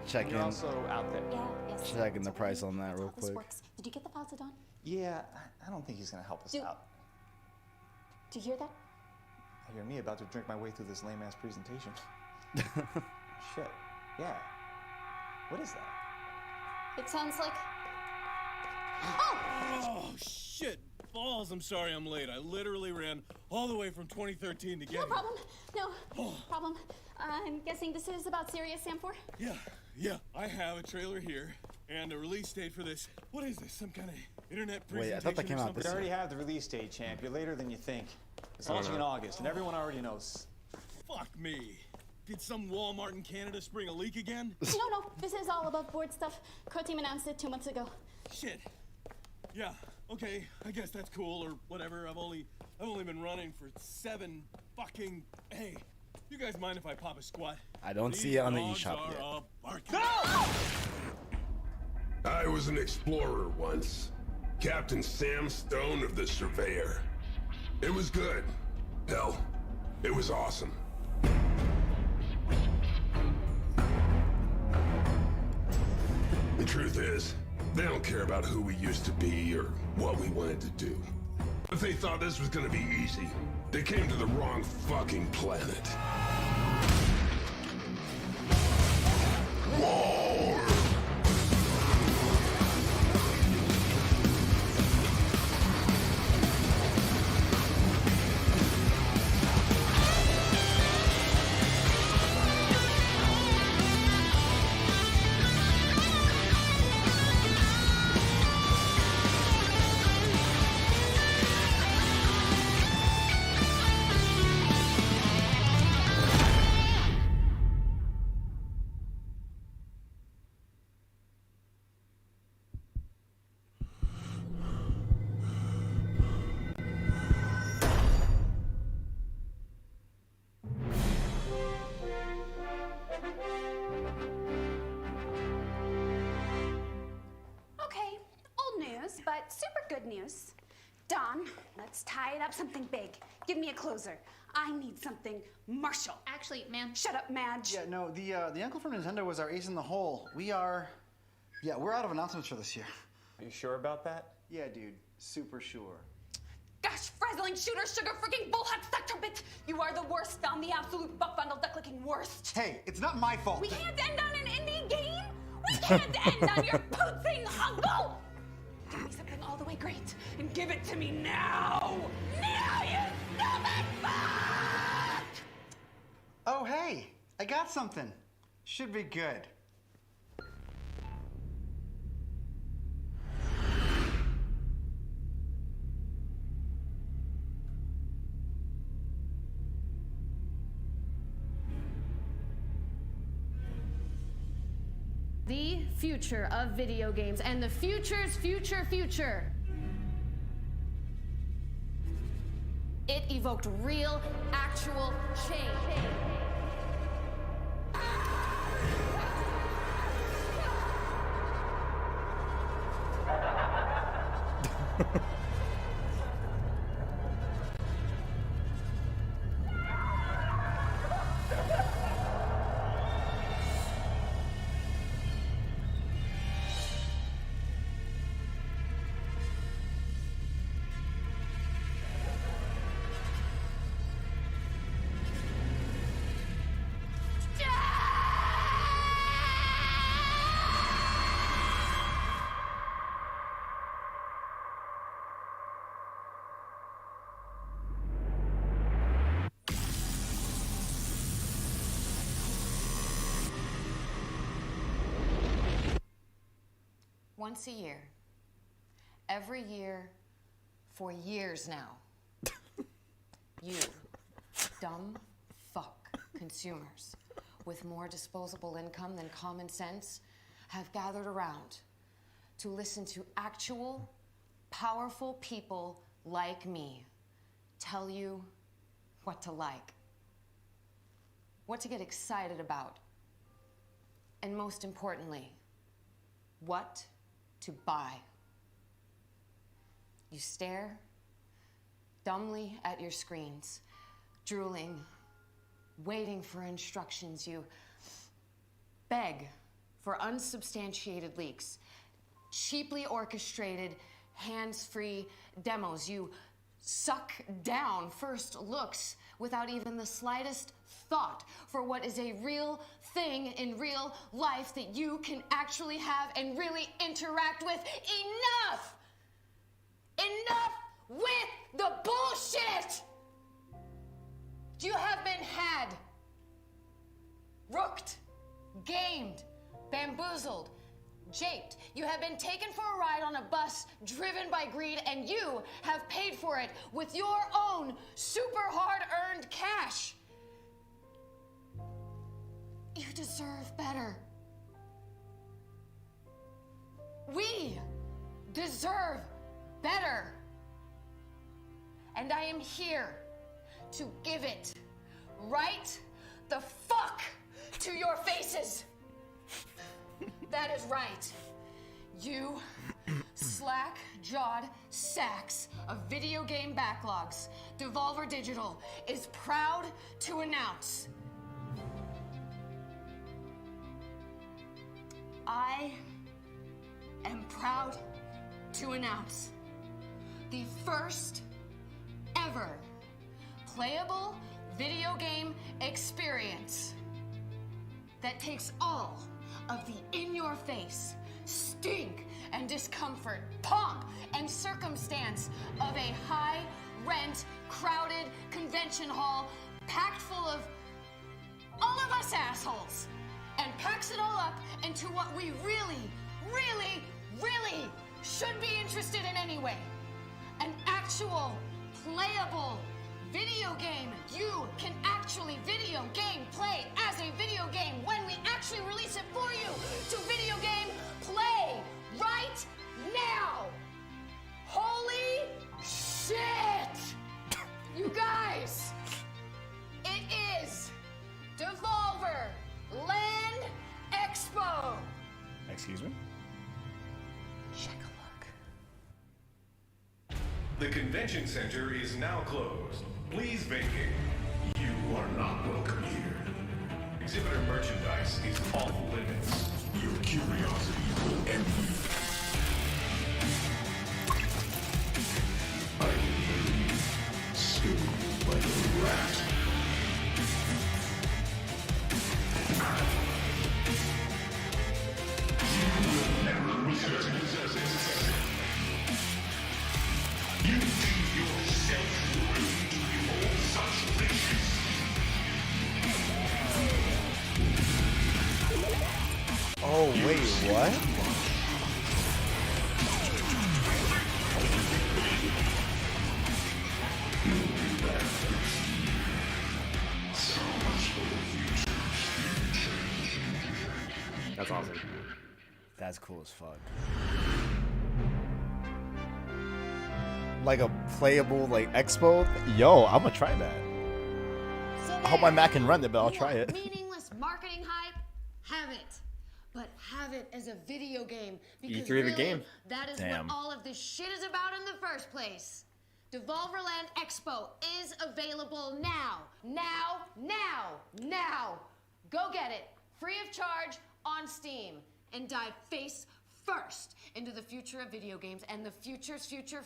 Checking. You're also out there. Yeah, yes. Checking the price on that real How this quick. works. Did you get the file to Don? Yeah, I don't think he's gonna help us out. Do you hear that? I hear me about to drink my way through this lame ass presentation. Shit. Yeah. What is that? It sounds like. Oh, shit. Balls, I'm sorry I'm late. I literally ran all the way from 2013 to get No here. problem. No problem. I'm guessing this is about Serious Sam 4? Yeah. I have a trailer here and a release date for this. What is this? Some kind of internet presentation? Wait, I thought that came out We this already year. have the release date, champ. You're later than you think. It's I don't launching in know. August, and everyone already knows. Fuck me. Did some Walmart in Canada spring a leak again? No. This is all above board stuff. Core team announced it 2 months ago. Shit. Yeah, okay. I guess that's cool or whatever. I've only been running for 7 fucking. Hey, you guys mind if I pop a squat? I don't These see it on the dogs eShop are yet. a barking. I was an explorer once. Captain Sam Stone of the Surveyor. It was good. Hell, it was awesome. The truth is, they don't care about who we used to be or what we wanted to do. If they thought this was gonna be easy, they came to the wrong fucking planet. War! Okay, old news, but super good news. Don, let's tie it up something big. Give me a closer. I need something martial. Actually, man. Shut up, Madge. Yeah, no, the uncle from Nintendo was our ace in the hole. We are Yeah, we're out of announcements for this year. Are you sure about that? Yeah, dude. Super sure. Gosh, frazzling shooter, sugar freaking bullhead suck trumpet! You are the worst on the absolute buck bundle duck licking worst! Hey, it's not my fault. We can't end on an indie game! We can't end on your pouncing uncle! Give me something all the way great and give it to me now! Now, you stupid fuck! Oh, hey, I got something. Should be good. The future of video games and the future's future. It evoked real, actual change. Once a year. Every year for years now. You, dumb fuck consumers with more disposable income than common sense, have gathered around to listen to actual, powerful people like me tell you what to like, what to get excited about, and most importantly, what to buy. You stare dumbly at your screens, drooling, waiting for instructions. You beg for unsubstantiated leaks, cheaply orchestrated, hands-free demos. You suck down first looks without even the slightest thought for what is a real thing in real life that you can actually have and really interact with. Enough! Enough with the bullshit! You have been had, rooked, gamed, bamboozled, japed. You have been taken for a ride on a bus driven by greed, and you have paid for it with your own super hard-earned cash. You deserve better. We deserve better. And I am here to give it right the fuck to your faces. That is right. You slack-jawed sacks of video game backlogs. Devolver Digital is proud to announce I am proud to announce the first ever playable video game experience that takes all of the in-your-face stink and discomfort, pomp and circumstance of a high-rent, crowded convention hall packed full of all of us assholes, and packs it all up into what we really, really, really should be interested in anyway. An actual playable video game you can actually video game play as a video game when we actually release it for you to video game play right now. Holy shit! You guys, it is Devolver Land Expo. Excuse me? Check a look. The convention center is now closed. Please vacate. You are not welcome here. Exhibitor merchandise is off limits. Your curiosity will end Oh wait, what? That's awesome. That's cool as fuck. Like a playable like expo. Yo, I'm gonna try that. I hope my Mac can run it, but I'll try it. Meaningless marketing hype? Have it. But have it as a video game. Because E3 the game. that is Damn. what all of this shit is about in the first place. Devolverland Expo is available now. Now. Go get it. Free of charge on Steam. And dive face first into the future of video games and the future's future.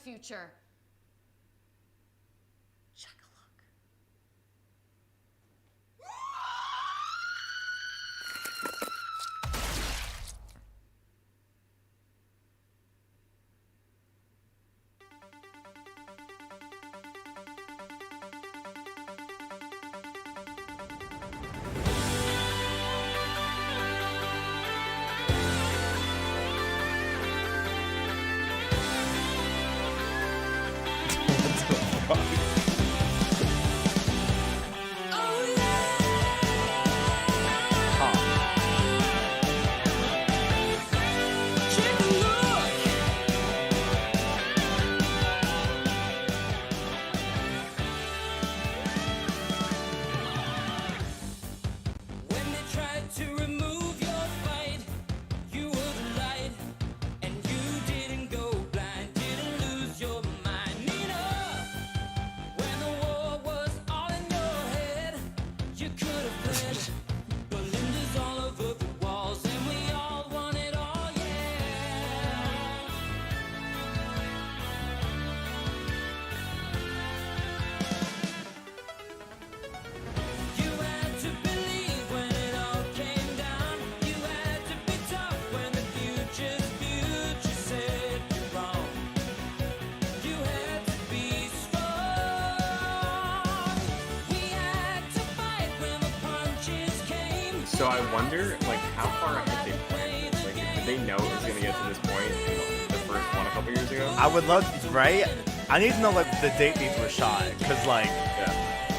So I wonder, like, how far ahead they planned this. Like, did they know it was gonna get to this point in the first one a couple years ago? I would love, right? I need to know like the date these were shot, cause like,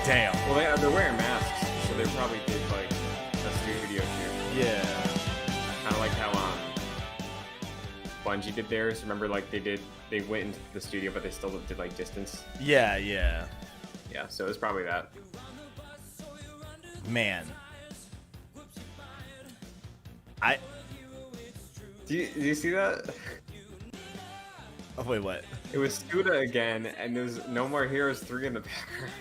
damn. Well, they're wearing masks, so they probably did like a studio shoot. Yeah. Kind of like how Bungie did theirs. Remember, like they went into the studio, but they still did like distance. Yeah. Yeah. So it's probably that. Man. Do you see that? Oh wait, what? It was Suda again, and there's No More Heroes 3 in the background.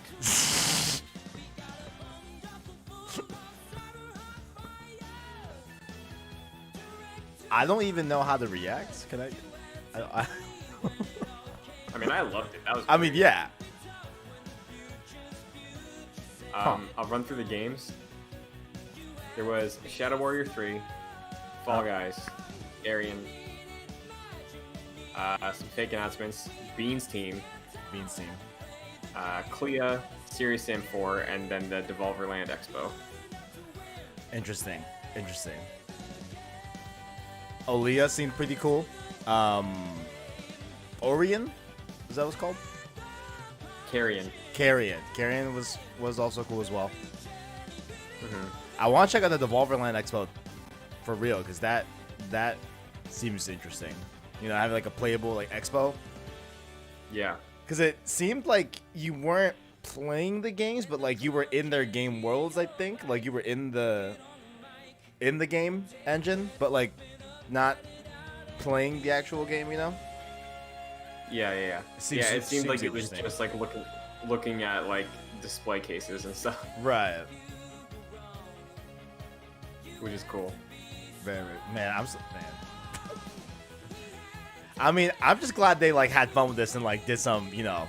I don't even know how to react. Can I I mean, I loved it. That was. I mean, yeah. I'll run through the games. There was Shadow Warrior 3, Fall Guys, Carrion, some fake announcements, Bean's Team, Clea, Serious Sam 4, and then the Devolverland Expo. Interesting. Olea seemed pretty cool. Orion? Is that what's called? Carrion. Carrion was also cool as well. I want to check out the Devolverland Expo for real, because that seems interesting. You know, having like a playable like expo. Yeah. Because it seemed like you weren't playing the games, but like you were in their game worlds. I think like you were in the game engine, but like not playing the actual game. You know? Yeah. It It seemed like it was interesting. just like looking at like display cases and stuff. Right. Which is cool. Man. I mean, I'm just glad they like had fun with this and like did some, you know.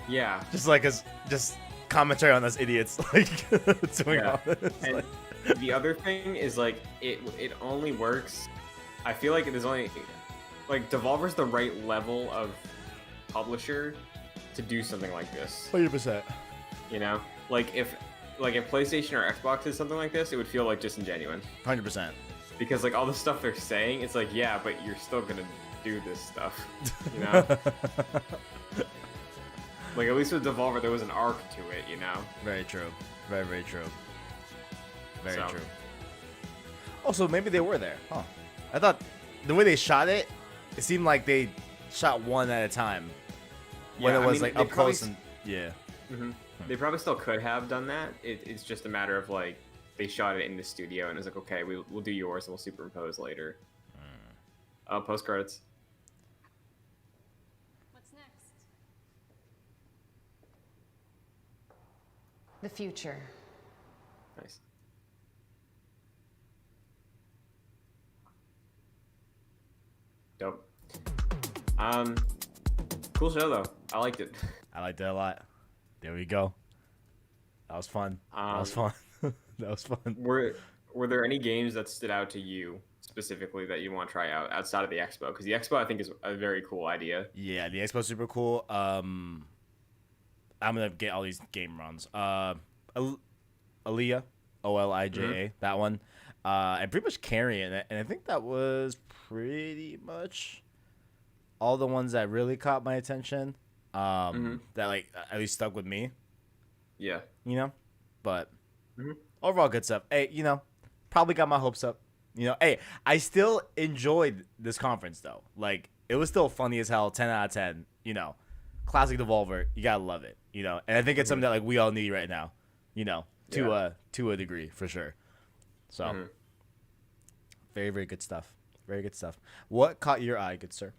Yeah. Just commentary on us idiots like doing all this. And like. the other thing is like it only works. I feel like there's only like Devolver's the right level of publisher to do something like this. 100%. You know, like if like if PlayStation or Xbox did something like this, it would feel like disingenuous. 100%. Because like all the stuff they're saying, it's like, yeah, but you're still gonna do this stuff, you know? Like at least with Devolver, there was an arc to it, you know? Very true. Very, very true. Very So. true. Also, maybe they were there. Huh. I thought the way they shot it, it seemed like they shot one at a time. When Yeah, it I was mean, like they up probably close and yeah. hmm They probably still could have done that. It's just a matter of like they shot it in the studio and it's like, okay, we'll do yours and we'll superimpose later. Post credits. What's next? The future. Nice. Dope. Cool show though. I liked it. I liked it a lot. There we go. That was fun. That was fun. That was fun. Were there any games that stood out to you specifically that you want to try out outside of the expo? Because the expo I think is a very cool idea. Yeah, the expo's super cool. I'm gonna get all these game runs. Aliyah, Olija, that one. And pretty much Carrion, and I think that was pretty much all the ones that really caught my attention. That like at least stuck with me. Yeah. You know, but overall good stuff. Hey, you know, probably got my hopes up. You know, hey, I still enjoyed this conference though. Like it was still funny as hell. 10 out of 10. You know, classic Devolver. You gotta love it. You know, and I think it's something that like we all need right now. You know, to a degree for sure. So very, very good stuff. Very good stuff. What caught your eye, good sir?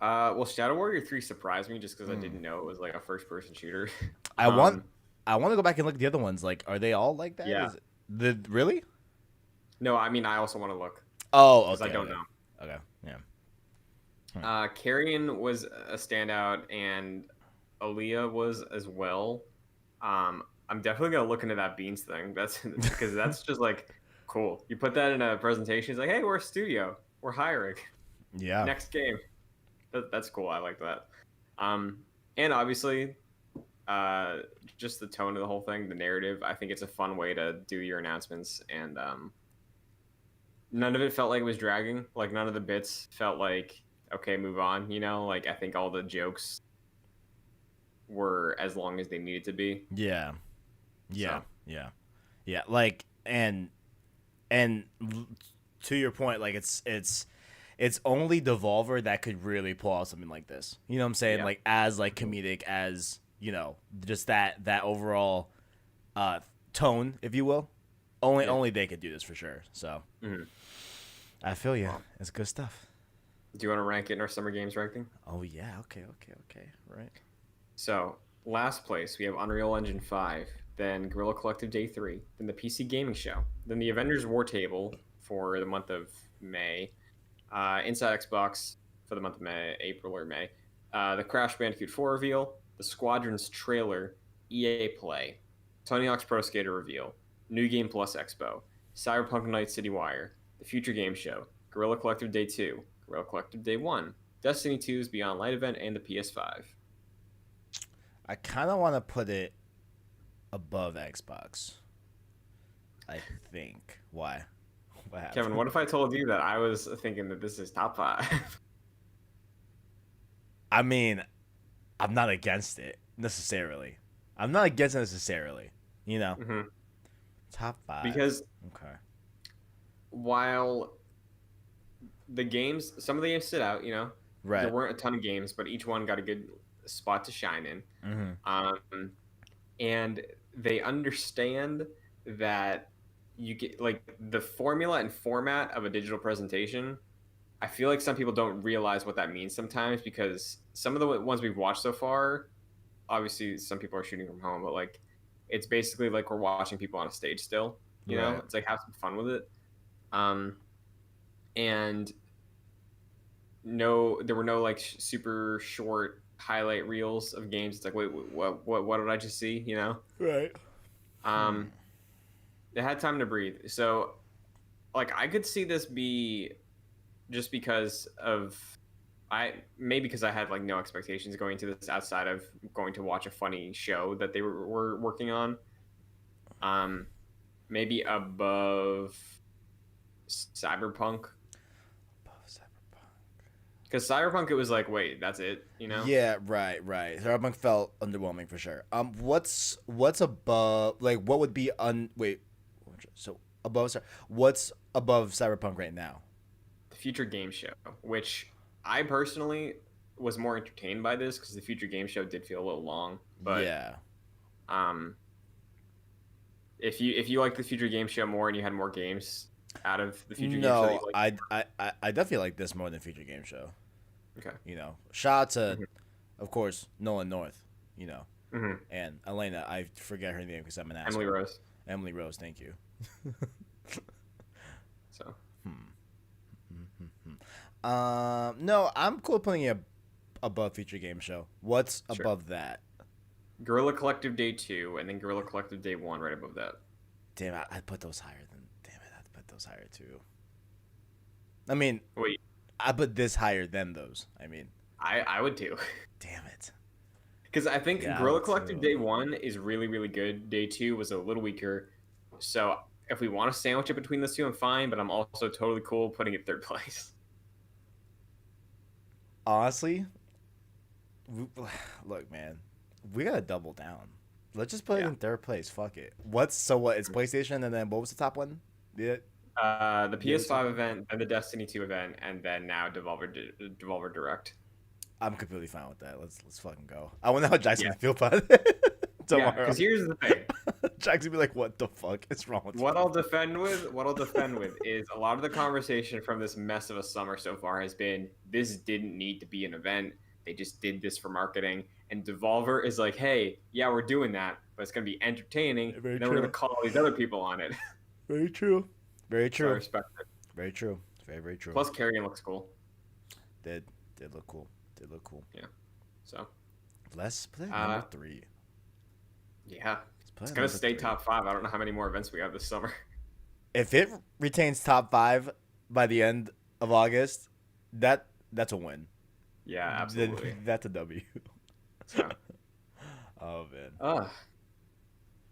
Well, Shadow Warrior 3 surprised me just because I didn't know it was like a first-person shooter. I want to go back and look at the other ones. Like, are they all like that? Yeah. Really? No, I mean I also want to look. Oh, because okay. I don't know. Okay, yeah. Carrion was a standout, and Aliyah was as well. I'm definitely gonna look into that Beans thing. That's because that's just like cool. You put that in a presentation. It's like, hey, we're a studio. We're hiring. Yeah. Next game. That's cool. I like that. And obviously, just the tone of the whole thing, the narrative. I think it's a fun way to do your announcements, and none of it felt like it was dragging. Like none of the bits felt like okay, move on. You know, like I think all the jokes were as long as they needed to be. Yeah. So. Yeah. Like and to your point, like it's only Devolver that could really pull out something like this. You know what I'm saying? Yeah. Like as like comedic as, you know, just that overall tone, if you will. Only they could do this for sure. So I feel you. It's good stuff. Do you want to rank it in our Summer Games ranking? Oh yeah. Okay. Right. So last place we have Unreal Engine 5, then Guerrilla Collective Day 3, then the PC Gaming Show, then the Avengers War Table for the month of May, Inside Xbox for the month of April or May, the Crash Bandicoot 4 reveal, the Squadrons trailer, EA Play, Tony Hawk's Pro Skater reveal, New Game Plus Expo, Cyberpunk Night City Wire, the Future Game Show, Guerrilla Collective Day 2, Guerrilla Collective Day 1, Destiny 2's Beyond Light event, and the PS5. I kind of want to put it above Xbox. I think. Why? What happened? Kevin, what if I told you that I was thinking that this is top 5? I mean, I'm not against it necessarily. You know, top 5 Because okay. While some of the games stood out, you know, Right. there weren't a ton of games, but each one got a good spot to shine in. And they understand that you get like the formula and format of a digital presentation. I feel like some people don't realize what that means sometimes, because some of the ones we've watched so far, obviously some people are shooting from home, but like it's basically like we're watching people on a stage still, you know. Right. It's like have some fun with it. And there were no like super short highlight reels of games. It's like, wait, what did I just see? You know? Right. They had time to breathe. So, like, I could see this be just because because I had like no expectations going to this outside of going to watch a funny show that they were working on. Maybe above Cyberpunk. Because Cyberpunk, it was like, wait, that's it, you know? Yeah, right. Cyberpunk felt underwhelming for sure. What's above? Like, what would be So above, what's above Cyberpunk right now? The Future Game Show, which I personally was more entertained by this because the Future Game Show did feel a little long. But yeah, if you like the Future Game Show more and you had more games out of the Future Game Show, no, that you liked, I definitely like this more than Future Game Show. Okay, you know, shout out to, of course, Nolan North, you know, and Elena. I forget her name because I'm an asshole. Emily Rose, thank you. So, no, I'm cool putting it above Future Game Show. What's above that? Guerrilla Collective Day 2, and then Guerrilla Collective Day 1 right above that. Damn it, I'd put those higher than. Damn it, I'd put those higher too. I mean, wait, I put this higher than those. I mean, I would too. Damn it. Because I think Guerrilla Collective Day 1 is really, really good. Day 2 was a little weaker. So if we want to sandwich it between those two, I'm fine, but I'm also totally cool putting it third place. Honestly, look, man, we gotta double down. Let's just put it in third place. Fuck it. What? It's PlayStation, and then what was the top one? Yeah. The PS5 event, and the Destiny 2 event, and then now Devolver Direct. I'm completely fine with that. Let's fucking go. I wonder how Jackson will feel about it tomorrow. Yeah, because here's the thing. Jackson will be like, "What the fuck is wrong with what I'll defend with is a lot of the conversation from this mess of a summer so far has been this didn't need to be an event. They just did this for marketing. And Devolver is like, hey, yeah, we're doing that, but it's gonna be entertaining. And then we're gonna call all these other people on it. Very true. Very true. So I respect it. Very true. Very, very true. Plus, Carrion looks cool. Did look cool. Did look cool. Yeah. So let's put number 3. Yeah. It's gonna stay top 5. I don't know how many more events we have this summer. If it retains top 5 by the end of August, that's a win. Yeah, absolutely. That's a W. So. Oh man.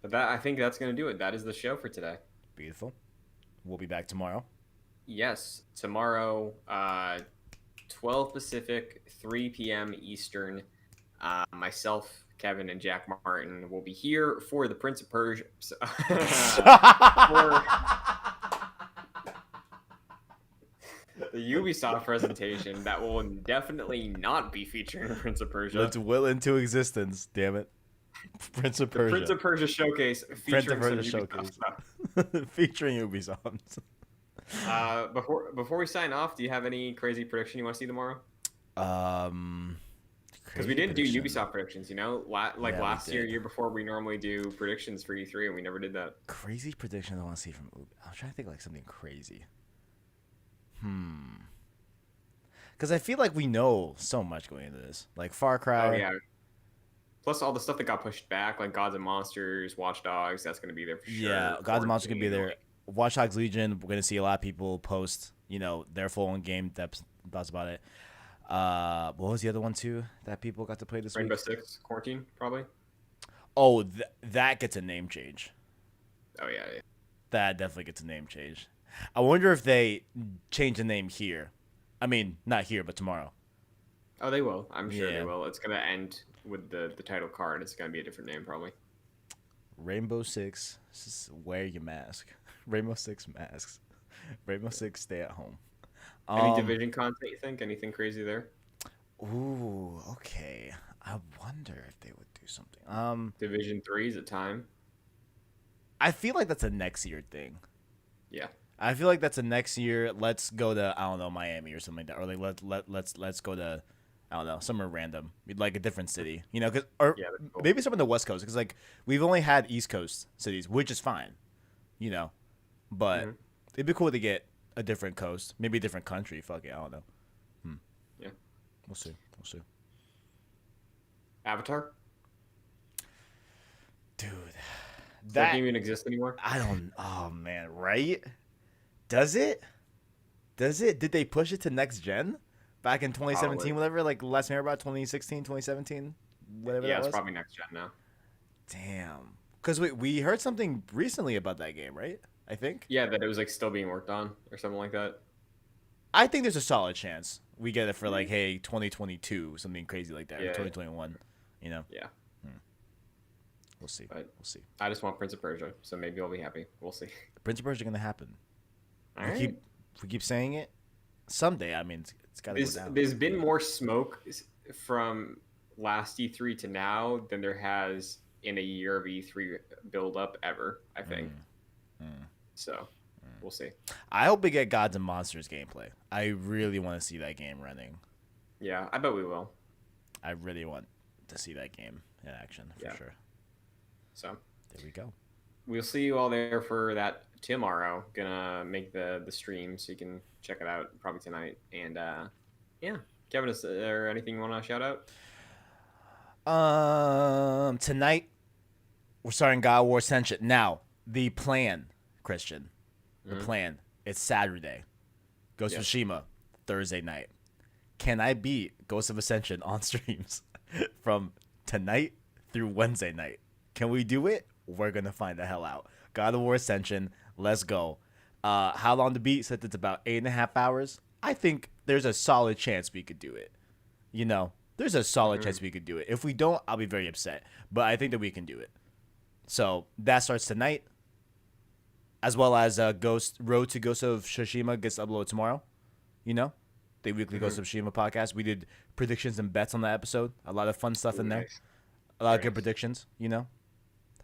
But I think that's gonna do it. That is the show for today. Beautiful. We'll be back tomorrow. Yes, tomorrow, 12 Pacific, 3 p.m. Eastern. Myself, Kevin, and Jack Martin will be here for the Prince of Persia. The Ubisoft presentation that will definitely not be featuring Prince of Persia. Let's will into existence, damn it. Prince of Persia. The Prince of Persia showcase featuring Prince of Persia some showcase. Ubisoft stuff. Featuring Ubisoft. Before we sign off, do you have any crazy prediction you want to see tomorrow? Because we didn't do Ubisoft predictions, you know? Last year before, we normally do predictions for E3, and we never did that. Crazy prediction I want to see from Ubisoft. I'm trying to think like something crazy. Because I feel like we know so much going into this. Like Far Cry. Oh, yeah. Plus all the stuff that got pushed back, like Gods and Monsters, Watch Dogs, that's going to be there for sure. Yeah, Gods and Monsters going to be there. Watch Dogs Legion, we're going to see a lot of people post, their full in-game thoughts about it. What was the other one, too, that people got to play this Rainbow week? Six Quarantine, probably. Oh, that gets a name change. Oh, yeah. That definitely gets a name change. I wonder if they change the name here. I mean, not here, but tomorrow. Oh, they will. I'm sure they will. It's going to end with the title card. It's going to be a different name, probably. Rainbow Six, wear your mask. Rainbow Six masks. Rainbow Six, stay at home. Any Division content, you think? Anything crazy there? Ooh, okay. I wonder if they would do something. Division 3 is a time. I feel like that's a next year thing. Yeah. I feel like that's a next year. Let's go to Miami or something like that, or like let's go to somewhere random, like a different city, cool. Maybe some of the West Coast, because like we've only had East Coast cities, which is fine, but it'd be cool to get a different coast, maybe a different country. Fuck it, I don't know. Yeah, we'll see. Avatar, dude, that game even exist anymore? I don't. Oh man, right? Does it? Did they push it to next gen? Back in 2017, whatever, like last year about 2016, 2017, whatever. Yeah, it's probably next gen now. Damn, Because we heard something recently about that game, right? I think. Yeah, that it was like still being worked on or something like that. I think there's a solid chance we get it for like, hey, 2022, something crazy like that, or Yeah. 2021. You know. Yeah. We'll see. But We'll see. I just want Prince of Persia, so maybe I'll be happy. We'll see. Prince of Persia gonna happen. All we right. keep saying it. Someday, I mean, it's gotta go down. There's been more smoke from last E3 to now than there has in a year of E3 build up ever, I think. So we'll see. I hope we get Gods and Monsters gameplay. I really want to see that game running. Yeah, I bet we will. I really want to see that game in action for sure. So there we go. We'll see you all there for that tomorrow. Gonna make the stream so you can check it out probably tonight. And yeah, Kevin, is there anything you want to shout out? Tonight we're starting God of War Ascension. Now the plan, Christian, the plan. It's Saturday. Ghost of Tsushima Thursday night. Can I beat Ghost of Ascension on streams from tonight through Wednesday night? Can we do it? We're gonna find the hell out. God of War Ascension, let's go. How long to beat? Said it's about 8.5 hours. I think there's a solid chance we could do it. You know, there's a solid chance we could do it. If we don't, I'll be very upset. But I think that we can do it. So that starts tonight, as well as Road to Ghost of Tsushima gets uploaded tomorrow. You know, the weekly Ghost of Tsushima podcast. We did predictions and bets on that episode. A lot of fun stuff in there. Nice. A lot of good predictions. You know.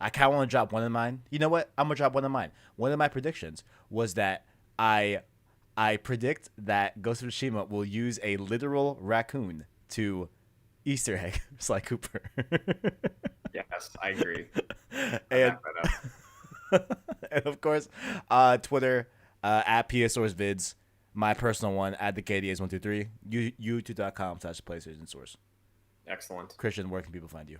I kind of want to drop one of mine. You know what? I'm going to drop one of mine. One of my predictions was that I predict that Ghost of Tsushima will use a literal raccoon to Easter egg Sly Cooper. Yes, I agree. And, and of course, Twitter, at PSSourceVids, my personal one, at the KDS123, youtube.com/PlayStation Source. Excellent. Christian, where can people find you?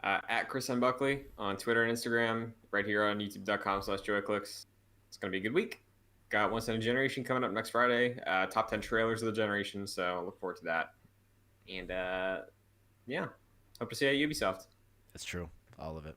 At Chris M. Buckley on Twitter and Instagram, right here on youtube.com/JoyClicks. It's going to be a good week. Got Once in a Generation coming up next Friday. Top 10 trailers of the generation, so look forward to that. And yeah, hope to see you at Ubisoft. That's true. All of it.